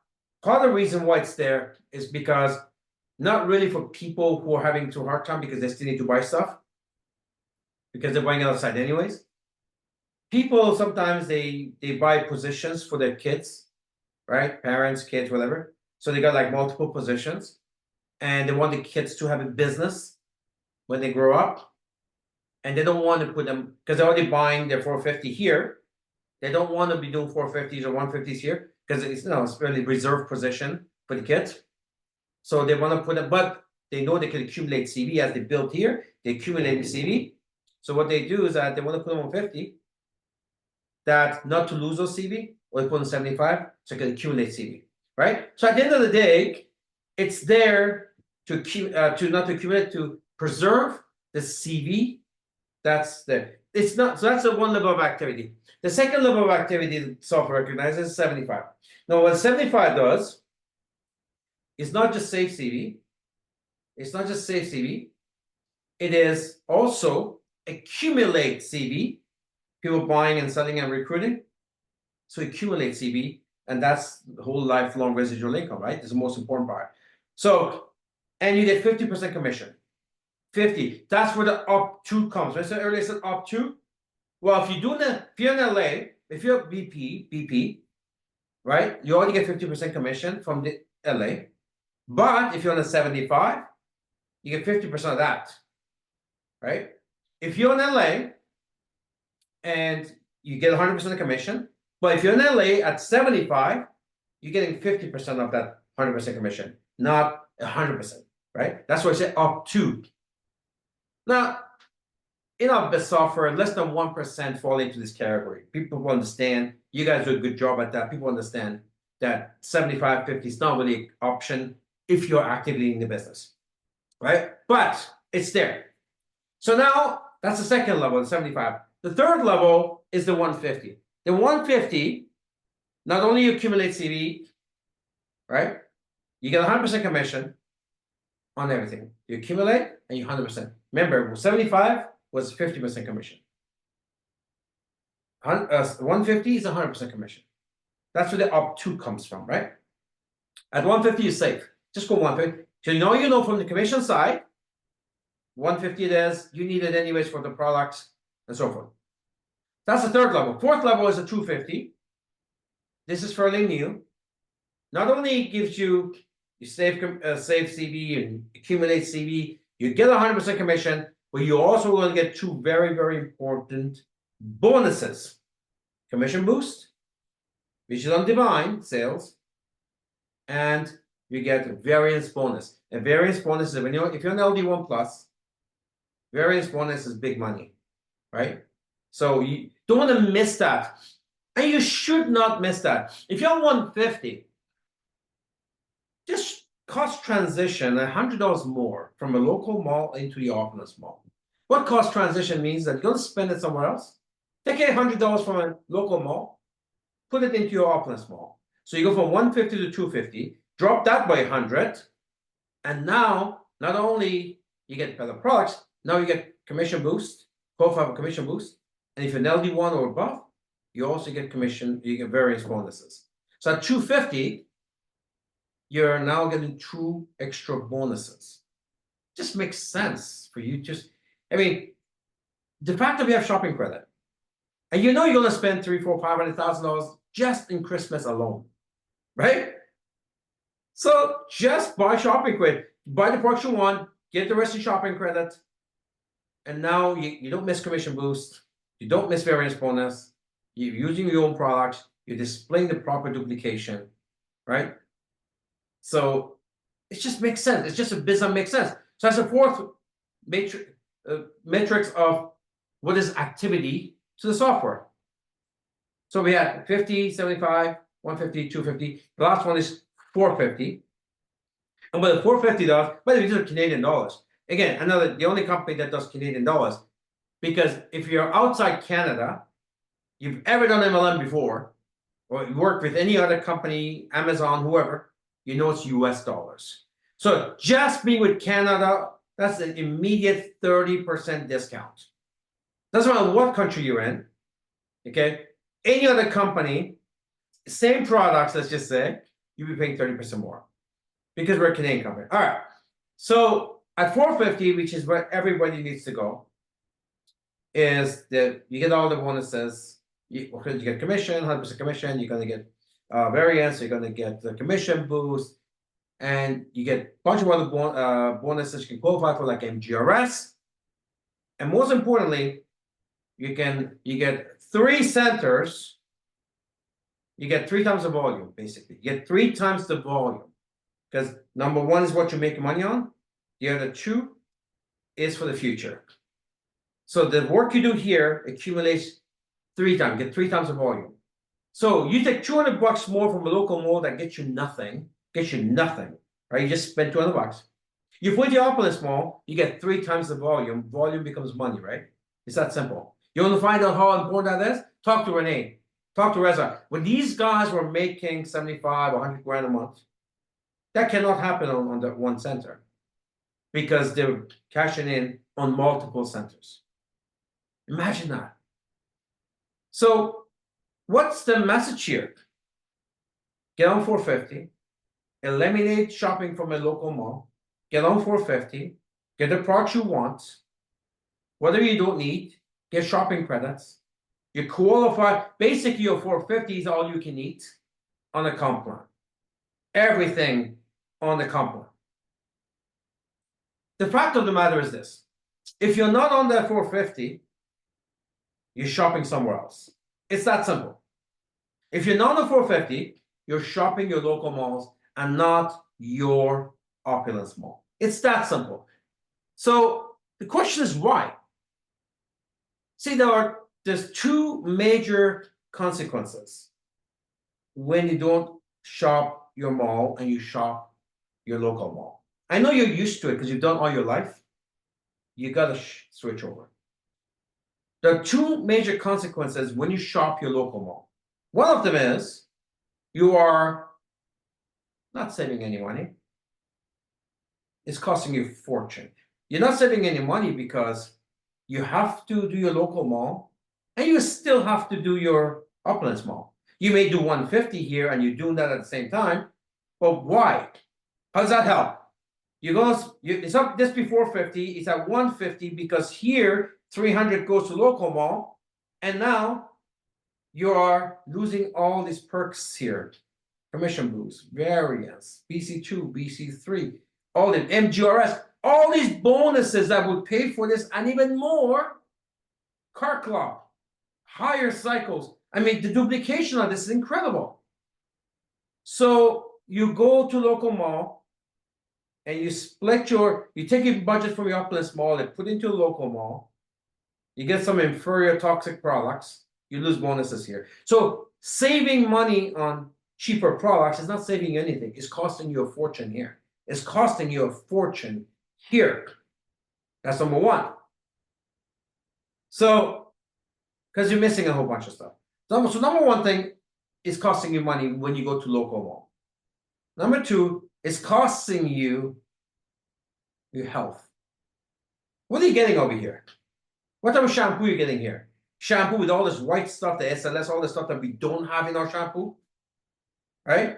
part of the reason why it's there is because not really for people who are having too hard time because they still need to buy stuff because they're buying it outside anyways. People sometimes they buy positions for their kids, right? Parents, kids, whatever. So they got like multiple positions, and they want the kids to have a business when they grow up, and they don't want to put them because they're already buying their 450 here. They don't want to be doing 450s or 150s here because it's it's really reserved position for the kids. So they want to put it, but they know they can accumulate CV as they build here. They accumulate the CV. So what they do is that they want to put them on 50, that not to lose those CV, or they put on 75, so they can accumulate CV, right? So at the end of the day, it's there to not to accumulate, to preserve the CV. That's there. It's not, so that's the one level of activity. The second level of activity the software recognizes is 75. Now, what 75 does is not just save CV. It's not just save CV. It is also accumulate CV. People buying and selling and recruiting. So accumulate CV, and that's the whole lifelong residual income, right? It's the most important part. So, and you get 50% commission. 50. That's where the up to comes. I said earlier, I said up to. Well, if you're in LA, if you're BP, right, you already get 50% commission from the LA. But if you're on a 75, you get 50% of that, right? If you're in LA and you get 100% commission, but if you're in LA at 75, you're getting 50% of that 100% commission, not 100%, right? That's why I say up to. Now, in our best software, less than 1% fall into this category. People understand, you guys do a good job at that. People understand that 75, 50 is not really an option if you're actively in the business, right? But it's there. So now that's the second level, the 75. The third level is the 150. The 150, not only you accumulate CV, right? You get 100% commission on everything. You accumulate and you 100%. Remember, 75 was 50% commission. 150 is 100% commission. That's where the up to comes from, right? At 150, you're safe. Just go 150. So you know from the commission side, 150 it is, you need it anyways for the products and so forth. That's the third level. Fourth level is a 250. This is fairly new. Not only gives you save CV and accumulate CV, you get 100% commission, but you also going to get 2 very, very important bonuses. Commission boost, which is on divine sales, and you get a variance bonus. A variance bonus is when if you're an LD1 plus, variance bonus is big money, right? So you don't want to miss that. And you should not miss that. If you're 150, just cost transition $100 more from a local mall into the Opulence mall. What cost transition means that you're going to spend it somewhere else. Take $100 from a local mall, put it into your Opulence mall. So you go from 150 to 250, drop that by 100, and now not only you get better products, now you get commission boost, qualify for commission boost, and if you're an LD1 or above, you also get commission, you get various bonuses. So at 250, you're now getting 2 extra bonuses. Just makes sense for you. I mean, the fact that we have shopping credit, and you know you're going to spend $300,000, $400,000, $500,000 just in Christmas alone, right? So just buy shopping credit, buy the products you want, get the rest of shopping credit, and now you don't miss commission boost, you don't miss variance bonus, you're using your own products, you're displaying the proper duplication, right? So it just makes sense. It's just a business makes sense. So that's the fourth metrics of what is activity to the software. So we had 50, 75, 150, 250. The last one is 450. And what the 450 does, by the way, these are Canadian dollars. Again, the only company that does Canadian dollars, because if you're outside Canada, you've ever done MLM before, or you work with any other company, Amazon, whoever, you know it's US dollars. So just being with Canada, that's an immediate 30% discount. Doesn't matter what country you're in, okay? Any other company, same products, let's just say, you'll be paying 30% more because we're a Canadian company. All right. So at 450, which is where everybody needs to go, is that you get all the bonuses. You get commission, 100% commission. You're going to get variance. You're going to get the commission boost, and you get a bunch of other bonuses you can qualify for, like MGRS. And most importantly, you get 3 centers. You get 3 times the volume, basically. You get 3 times the volume. Because number 1 is what you make money on. The other 2 is for the future. So the work you do here accumulates 3 times, get 3 times the volume. So you take $200 more from a local mall that gets you nothing, right? You just spend $200. You put the Opulence mall, you get 3 times the volume. Volume becomes money, right? It's that simple. You want to find out how important that is? Talk to Renee. Talk to Reza. When these guys were making 75 or 100 grand a month, that cannot happen on that one center because they're cashing in on multiple centers. Imagine that. So what's the message here? Get on 450, eliminate shopping from a local mall, get on 450, get the product you want, whatever you don't need, get shopping credits. You qualify, basically your 450 is all you can eat on a comp plan. Everything on the comp plan. The fact of the matter is this. If you're not on that 450, you're shopping somewhere else. It's that simple. If you're not on the 450, you're shopping your local malls and not your Opulence mall. It's that simple. So the question is why? See, there's 2 major consequences when you don't shop your mall and you shop your local mall. I know you're used to it because you've done all your life. You got to switch over. There are 2 major consequences when you shop your local mall. One of them is you are not saving any money. It's costing you a fortune. You're not saving any money because you have to do your local mall and you still have to do your Opulence mall. You may do 150 here and you're doing that at the same time, but why? How does that help? It's up this before 50, it's at 150 because here 300 goes to local mall, and now you are losing all these perks here. Commission boost, variance, BC2, BC3, all the MGRS, all these bonuses that would pay for this and even more. Car club, higher cycles. I mean, the duplication of this is incredible. So you go to local mall and you take your budget from your Opulence mall and put into a local mall. You get some inferior toxic products. You lose bonuses here. So saving money on cheaper products is not saving you anything. It's costing you a fortune here. It's costing you a fortune here. That's number one. So, because you're missing a whole bunch of stuff. So number one thing is costing you money when you go to local mall. Number two is costing you your health. What are you getting over here? What type of shampoo are you getting here? Shampoo with all this white stuff, the SLS, all the stuff that we don't have in our shampoo, right?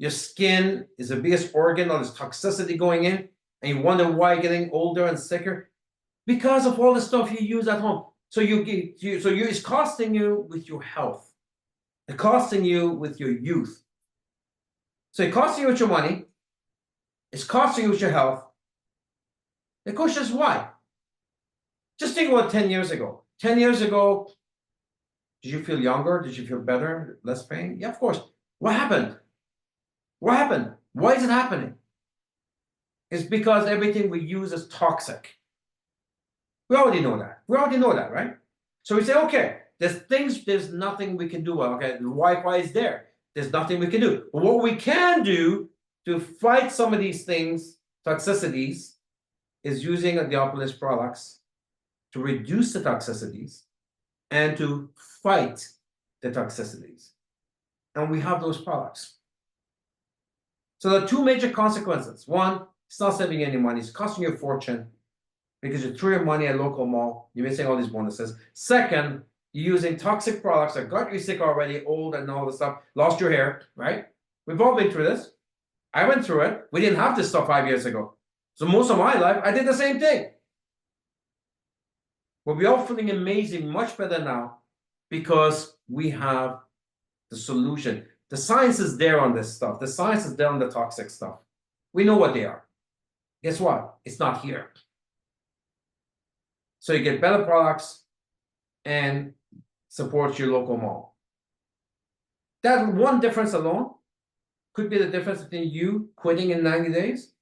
Your skin is the biggest organ, all this toxicity going in, and you wonder why you're getting older and sicker because of all the stuff you use at home. So it's costing you with your health. It's costing you with your youth. So it's costing you with your money. It's costing you with your health. The question is why? Just think about 10 years ago. 10 years ago, did you feel younger? Did you feel better? Less pain? Yeah, of course. What happened? What happened? Why is it happening? It's because everything we use is toxic. We already know that. We already know that, right? So we say, okay, there's nothing we can do. Okay, the Wi-Fi is there. There's nothing we can do. But what we can do to fight some of these things, toxicities, is using the Opulence products to reduce the toxicities and to fight the toxicities. And we have those products. So there are two major consequences. One, it's not saving any money. It's costing you a fortune because you threw your money at a local mall. You're missing all these bonuses. Second, you're using toxic products that got you sick already, old and all this stuff, lost your hair, right? We've all been through this. I went through it. We didn't have this stuff 5 years ago. So most of my life, I did the same thing. But we're all feeling amazing, much better now because we have the solution. The science is there on this stuff. The science is there on the toxic stuff. We know what they are. Guess what? It's not here. So you get better products and support your local mall. That one difference alone could be the difference between you quitting in 90 days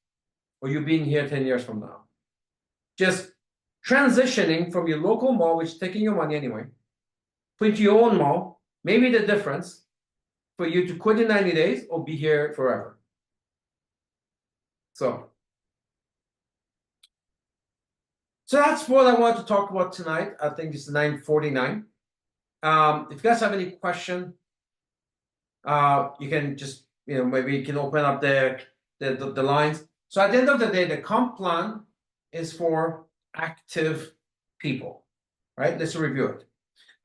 or you being here 10 years from now. Just transitioning from your local mall, which is taking your money anyway, put to your own mall, maybe the difference for you to quit in 90 days or be here forever. So that's what I wanted to talk about tonight. I think it's 9:49. If you guys have any question, you can just, maybe you can open up the lines. So at the end of the day, the comp plan is for active people, right? Let's review it.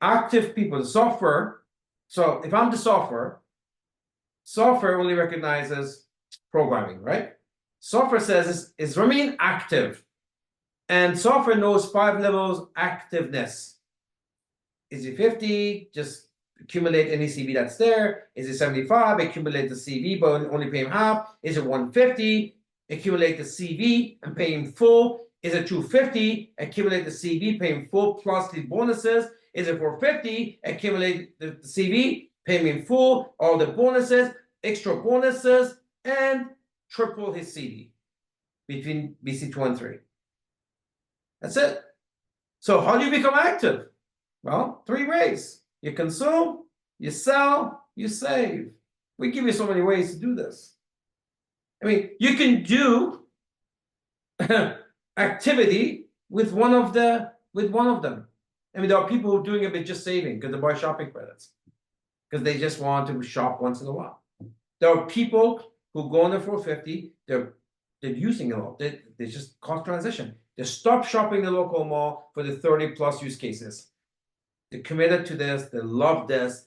Active people, the software. So if I'm the software only recognizes programming, right? Software says, is Ramin active? And software knows 5 levels activeness. Is it 50? Just accumulate any CV that's there. Is it 75? Accumulate the CV, but only pay him half. Is it 150? Accumulate the CV and pay him full. Is it 250? Accumulate the CV, pay him full plus the bonuses. Is it 450? Accumulate the CV, pay him in full, all the bonuses, extra bonuses, and triple his CV between BC2 and 3. That's it. So how do you become active? Well, 3 ways. You consume, you sell, you save. We give you so many ways to do this. I mean, you can do activity with one of them. I mean, there are people who are doing it with just saving because they buy shopping credits because they just want to shop once in a while. There are people who go on the 450. They're using it all. They just cost transition. They stop shopping the local mall for the 30+ use cases. They're committed to this. They love this.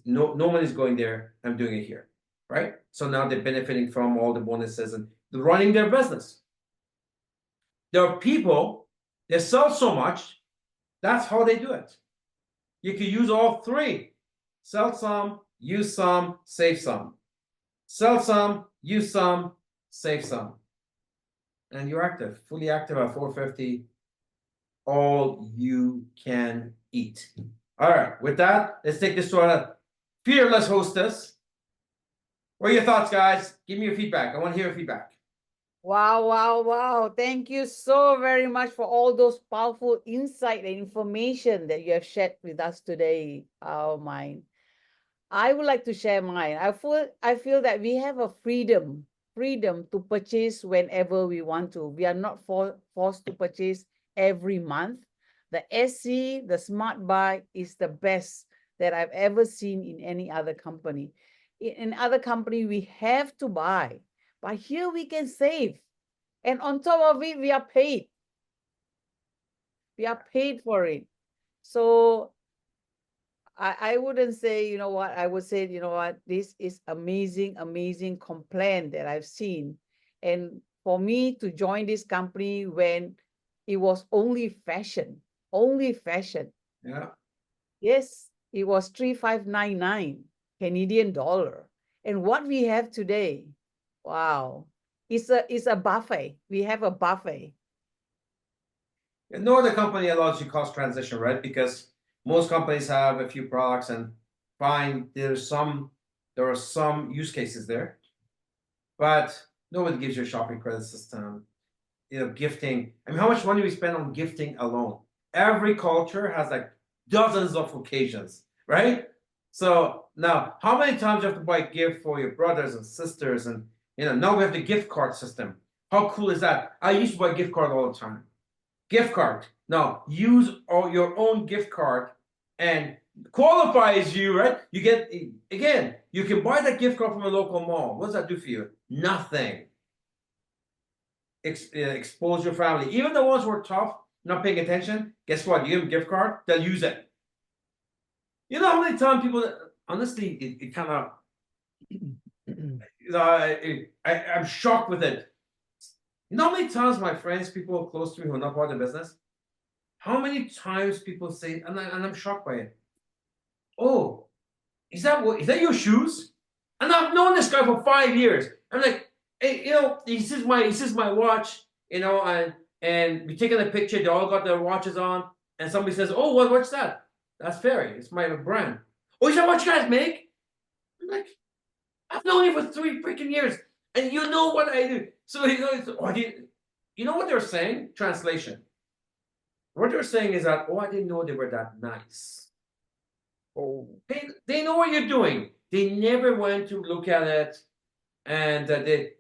No one is going there. I'm doing it here, right? So now they're benefiting from all the bonuses and they're running their business. There are people that sell so much. That's how they do it. You can use all 3. Sell some, use some, save some. Sell some, use some, save some. And you're active, fully active at 450. All you can eat. All right, with that, let's take this to our fearless hostess. What are your thoughts, guys? Give me your feedback. I want to hear your feedback. Wow, wow, wow. Thank you so very much for all those powerful insight and information that you have shared with us today. Oh, mine. I would like to share mine. I feel that we have a freedom to purchase whenever we want to. We are not forced to purchase every month. The SC, the Smart Buy, is the best that I've ever seen in any other company. In other company, we have to buy, but here we can save. And on top of it, we are paid. We are paid for it. So I wouldn't say, you know what, I would say, you know what, this is amazing complaint that I've seen. And for me to join this company when it was only fashion. Yeah. Yes, it was 3,599 Canadian dollar. And what we have today, wow, it's a buffet. We have a buffet. No other company allows you cost transition, right? Because most companies have a few products and fine, there are some use cases there, but nobody gives you a shopping credit system. You know, gifting. I mean, how much money we spend on gifting alone? Every culture has like dozens of occasions, right? So now, how many times you have to buy a gift for your brothers and sisters, and now we have the gift card system. How cool is that? I used to buy gift card all the time. Gift card. Now use your own gift card and qualifies you, right? You get, again, you can buy that gift card from a local mall. What does that do for you? Nothing. Expose your family. Even the ones who are tough, not paying attention, guess what? You give them a gift card, they'll use it. You know how many times people, honestly, it kind of, I'm shocked with it. You know how many times my friends, people close to me who are not part of the business, how many times people say, and I'm shocked by it. Oh, is that your shoes? And I've known this guy for 5 years. I'm like, hey, he says my watch, and we taking a picture. They all got their watches on, and somebody says, "Oh, what's that?" That's Ferry. It's my brand. Oh, is that what you guys make? I'm like, I've known you for 3 freaking years, and you know what I do. So you know what they're saying? Translation. What they're saying is that, oh, I didn't know they were that nice. Oh, they know what you're doing. They never went to look at it, and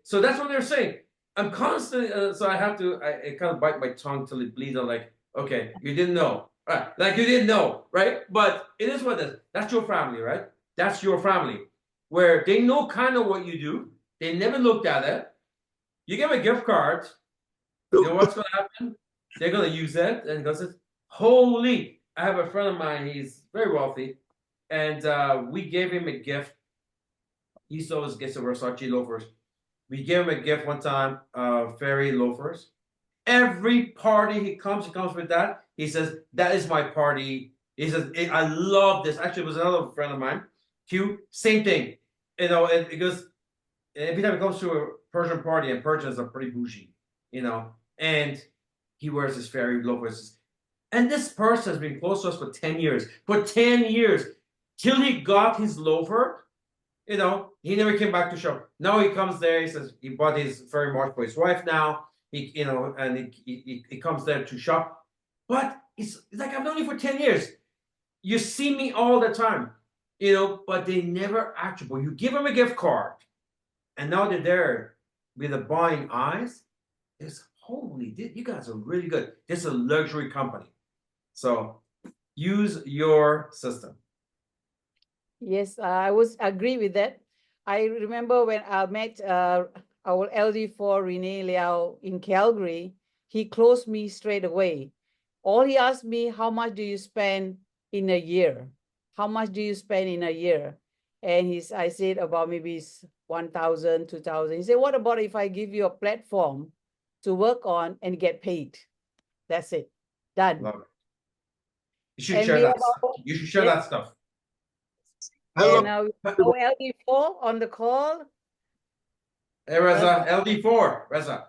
so that's what they're saying. I'm constantly, so I kind of bite my tongue till it bleeds. I'm like, okay, you didn't know, right? Like you didn't know, right? But it is what it is. That's your family, right? That's your family, where they know kind of what you do. They never looked at it. You give a gift card. You know what's going to happen? They're going to use it and goes, holy! I have a friend of mine. He's very wealthy, and we gave him a gift. He always gets the Versace loafers. We gave him a gift one time, Ferry loafers. Every party he comes with that. He says, that is my party. He says, I love this. Actually, it was another friend of mine. Q, same thing. It goes, every time he comes to a Persian party, and Persians are pretty bougie, and he wears his Ferry loafers. And this person has been close to us for 10 years. For 10 years. Till he got his loafer, he never came back to shop. Now he comes there. He says he bought his Ferry March for his wife now. He comes there to shop. But it's like, I've known you for 10 years. You see me all the time, but they never actually. You give them a gift card, and now they're there with the buying eyes. It's holy, you guys are really good. This is a luxury company. So use your system. Yes, I would agree with that. I remember when I met our LD4 Rene Liao in Calgary, he closed me straight away. All he asked me, how much do you spend in a year? How much do you spend in a year? And I said about maybe 1,000, 2,000. He said, what about if I give you a platform to work on and get paid? That's it. Done. Love it. You should share that stuff. You should share that stuff. Hello. And LD4 on the call. Hey, Reza, LD4, Reza.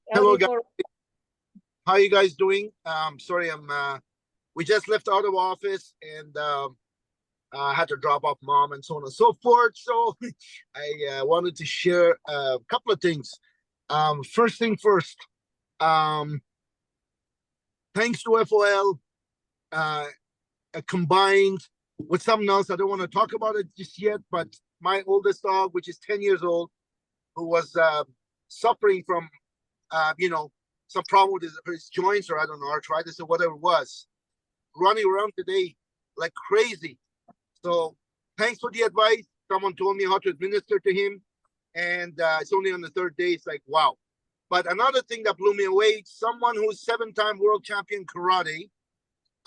Hello, guys. How are you guys doing? Sorry, we just left out of office and I had to drop off mom and so on and so forth. So I wanted to share a couple of things. First thing first, thanks to FOL, combined with something else. I don't want to talk about it just yet, but my oldest dog, which is 10 years old, who was suffering from, some problem with his joints, or I don't know, arthritis or whatever it was, running around today like crazy. So thanks for the advice. Someone told me how to administer to him, and it's only on the third day. It's like, wow. But another thing that blew me away, someone who's 7-time world champion karate,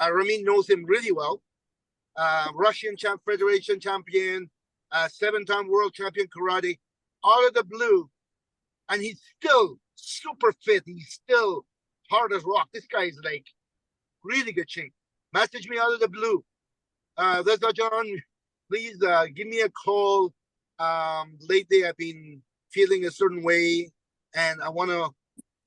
Ramin knows him really well, Russian Federation champion, 7-time world champion karate, out of the blue, and he's still super fit. He's still hard as rock. This guy is like really good shape. Message me out of the blue. Reza John, please give me a call. Lately, I've been feeling a certain way, and I want to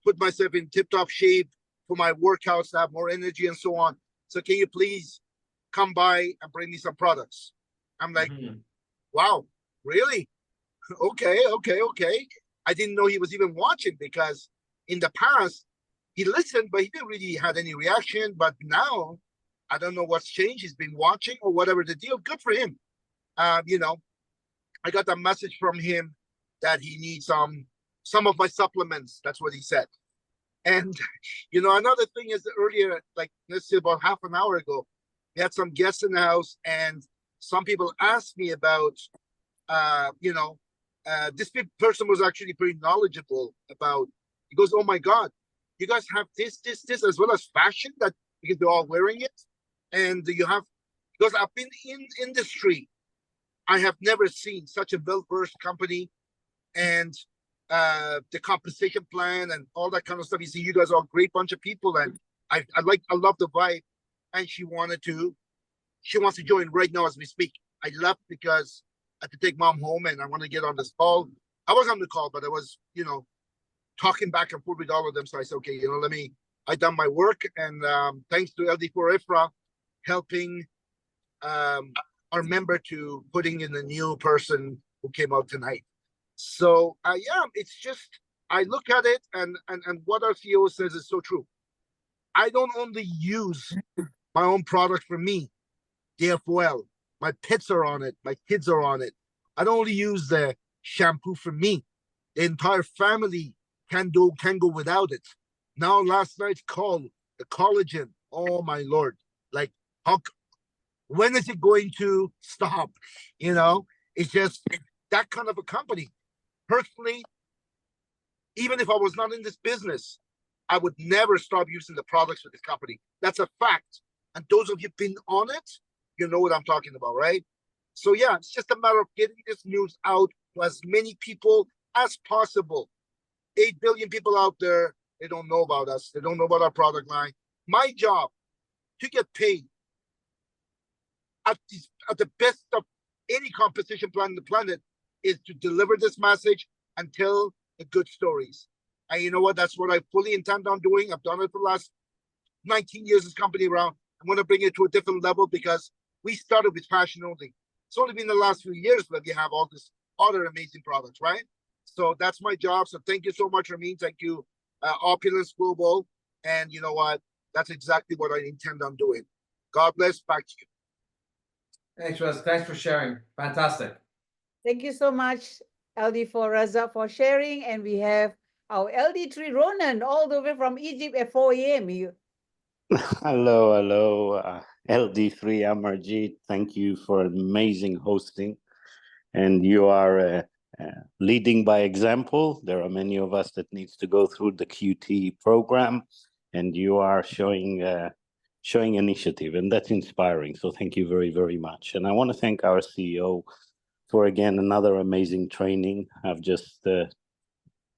put myself in tip-top shape for my workouts to have more energy and so on. So can you please come by and bring me some products? I'm like, wow, really? Okay. I didn't know he was even watching, because in the past, he listened, but he didn't really have any reaction. But now, I don't know what's changed. He's been watching or whatever the deal. Good for him. I got a message from him that he needs some of my supplements. That's what he said. And, another thing is, earlier, like let's say about half an hour ago, we had some guests in the house, and some people asked me about, this person was actually pretty knowledgeable about, he goes, oh my God, you guys have this, as well as fashion, that because they're all wearing it. And you have, because I've been in industry, I have never seen such a well-versed company, and the compensation plan and all that kind of stuff. You see, you guys are a great bunch of people, and I love the vibe. And she wants to join right now as we speak. I left because I had to take mom home, and I want to get on this call. I was on the call, but I was, talking back and forth with all of them. So I said, okay, I done my work, and thanks to LD4 IFRA helping our member to putting in a new person who came out tonight. So it's just, I look at it, and what our CEO says is so true. I don't only use my own product for me, the FOL. My pets are on it. My kids are on it. I don't only use the shampoo for me. The entire family can go without it. Now, last night's call, the collagen. Oh my Lord! Like, when is it going to stop? It's just that kind of a company. Personally, even if I was not in this business, I would never stop using the products of this company. That's a fact. And those of you who've been on it, you know what I'm talking about, right? So yeah, it's just a matter of getting this news out to as many people as possible. 8 billion people out there, they don't know about us. They don't know about our product line. My job to get paid at the best of any competition plan on the planet is to deliver this message and tell the good stories. And you know what? That's what I fully intend on doing. I've done it for the last 19 years, this company around. I'm going to bring it to a different level, because we started with fashion only. It's only been the last few years that we have all this other amazing products, right? So that's my job. So thank you so much, Ramin. Thank you, Opulence Global. And you know what? That's exactly what I intend on doing. God bless. Back to you. Thanks, Rez. Thanks for sharing. Fantastic. Thank you so much, LD4 Raza, for sharing. And we have our LD3 Ronan, all the way from Egypt at 4 a.m. Hello, LD3 Amarjeet. Thank you for amazing hosting. And you are leading by example. There are many of us that needs to go through the QT program, and you are showing initiative, and that's inspiring. So thank you very, very much. And I want to thank our CEO for, again, another amazing training. I've just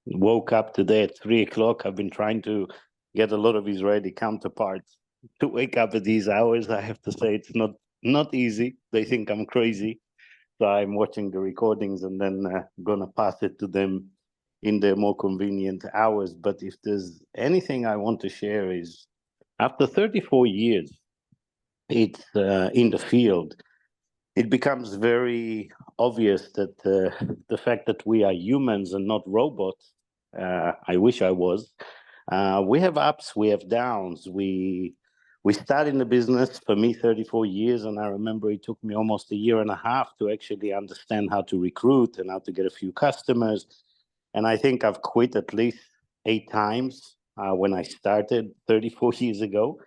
woke up today at 3 o'clock. I've been trying to get a lot of Israeli counterparts to wake up at these hours. I have to say it's not easy. They think I'm crazy. So I'm watching the recordings and then gonna pass it to them in their more convenient hours. But if there's anything I want to share is, after 34 years, it's in the field, it becomes very obvious that the fact that we are humans and not robots I wish I was. We have ups, we have downs. We started in the business, for me, 34 years, and I remember it took me almost a year and a half to actually understand how to recruit and how to get a few customers. And I think I've quit at least 8 times when I started 34 years ago.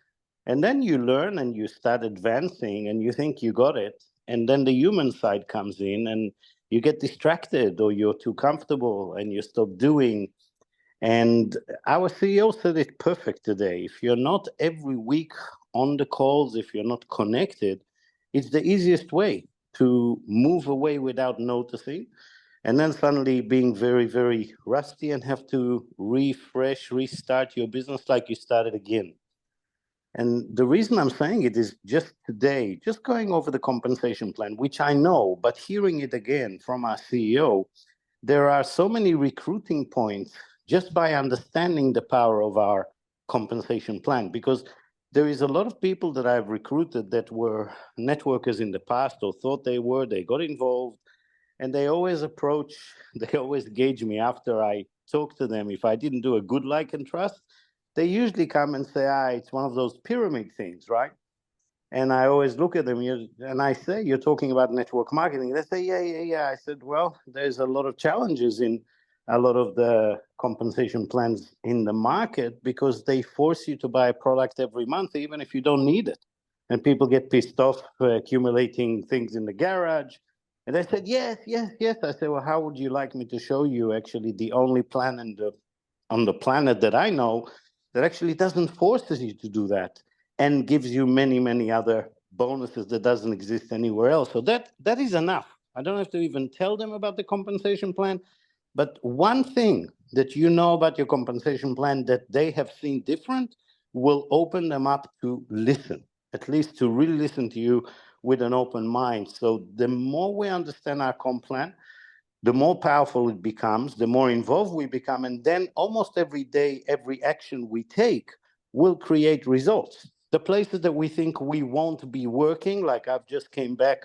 And then you learn and you start advancing and you think you got it. And then the human side comes in and you get distracted or you're too comfortable and you stop doing. And our CEO said it perfect today. If you're not every week on the calls, if you're not connected, it's the easiest way to move away without noticing. And then suddenly being very, very rusty and have to refresh, restart your business like you started again. And the reason I'm saying it is just today, just going over the compensation plan, which I know, but hearing it again from our CEO, there are so many recruiting points just by understanding the power of our compensation plan. Because there is a lot of people that I've recruited that were networkers in the past or thought they were, they got involved, and they always gauge me after I talk to them. If I didn't do a good like and trust, they usually come and say, it's one of those pyramid things, right? And I always look at them and I say, you're talking about network marketing. They say, yeah. I said, well, there's a lot of challenges in a lot of the compensation plans in the market because they force you to buy a product every month, even if you don't need it. And people get pissed off accumulating things in the garage. And I said, yes. I said, well, how would you like me to show you actually the only plan on the planet that I know that actually doesn't force you to do that and gives you many, many other bonuses that doesn't exist anywhere else. So that is enough. I don't have to even tell them about the compensation plan. But one thing that you know about your compensation plan that they have seen different will open them up to listen, at least to really listen to you with an open mind. So the more we understand our comp plan, the more powerful it becomes, the more involved we become, and then almost every day, every action we take will create results. The places that we think we won't be working, like I've just came back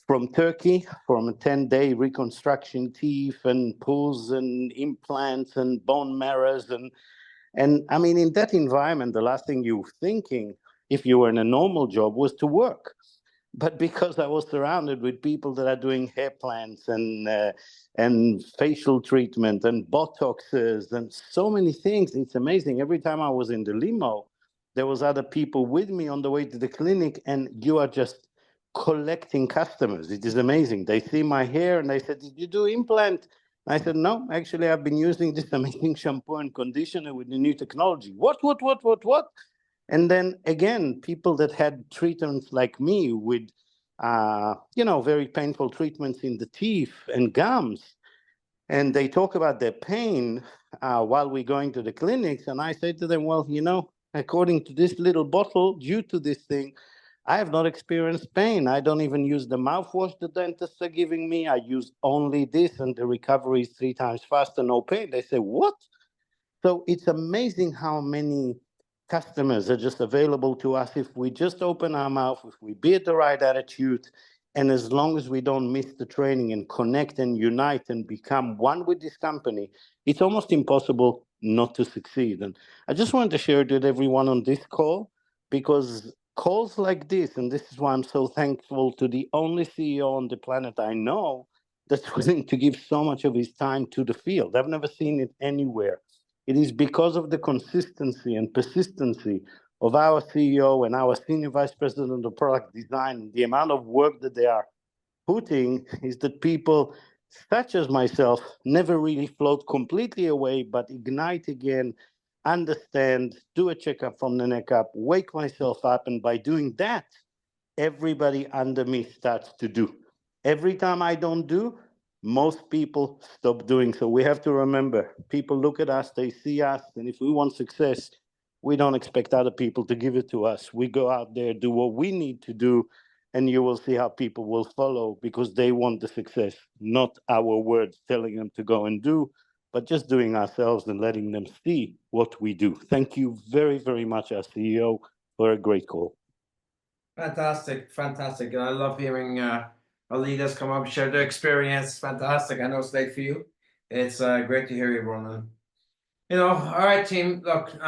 from Turkey from a 10-day reconstruction, teeth and pulls and implants and bone marrows. And I mean, in that environment, the last thing you're thinking, if you were in a normal job, was to work. But because I was surrounded with people that are doing hair plants and facial treatment and Botoxes and so many things, it's amazing. Every time I was in the limo, there was other people with me on the way to the clinic, and you are just collecting customers. It is amazing. They see my hair and they said, "Did you do implant?" I said, "No, actually, I've been using this amazing shampoo and conditioner with the new technology." What? And then again, people that had treatments like me with, very painful treatments in the teeth and gums, and they talk about their pain while we're going to the clinics. And I say to them, well, according to this little bottle, due to this thing, I have not experienced pain. I don't even use the mouthwash the dentists are giving me. I use only this, and the recovery is 3 times faster, no pain. They say, what? So it's amazing how many customers are just available to us if we just open our mouth, if we be at the right attitude, and as long as we don't miss the training and connect and unite and become one with this company, it's almost impossible not to succeed. And I just wanted to share it with everyone on this call, because calls like this, and this is why I'm so thankful to the only CEO on the planet I know that's willing to give so much of his time to the field. I've never seen it anywhere. It is because of the consistency and persistency of our CEO and our senior vice president of product design. The amount of work that they are putting is that people such as myself never really float completely away, but ignite again, understand, do a checkup from the neck up, wake myself up. And by doing that, everybody under me starts to do. Every time I don't do, most people stop doing. So we have to remember, people look at us, they see us, and if we want success, we don't expect other people to give it to us. We go out there, do what we need to do, and you will see how people will follow, because they want the success, not our words telling them to go and do, but just doing ourselves and letting them see what we do. Thank you very, very much, our CEO, for a great call. Fantastic. And I love hearing our leaders come up, share their experience. Fantastic. I know it's late for you. It's great to hear you, Ramin. You know, all right, team. Look,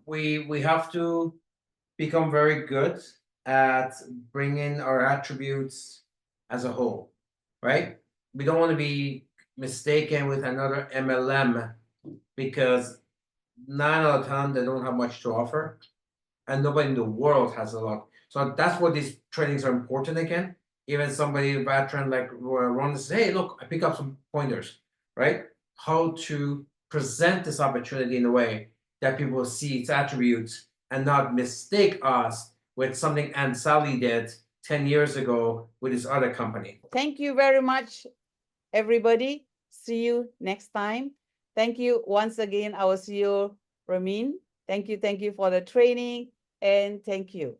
we have to become very good at bringing our attributes as a whole, right? We don't want to be mistaken with another MLM because 9 out of 10 they don't have much to offer, and nobody in the world has a lot. So that's what these trainings are important again. Even somebody veteran like Ron says, "Hey, look, I pick up some pointers, right? How to present this opportunity in a way that people will see its attributes and not mistake us with something Aunt Sally did 10 years ago with his other company." Thank you very much, everybody. See you next time. Thank you once again, our CEO, Ramin. Thank you for the training, and thank you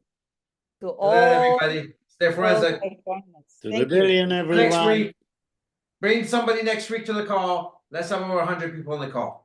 to Good night, all. everybody. Stay forensic. To the Thank you. billion, Next everyone. week, bring somebody next week to the call. Let's have over 100 people on the call.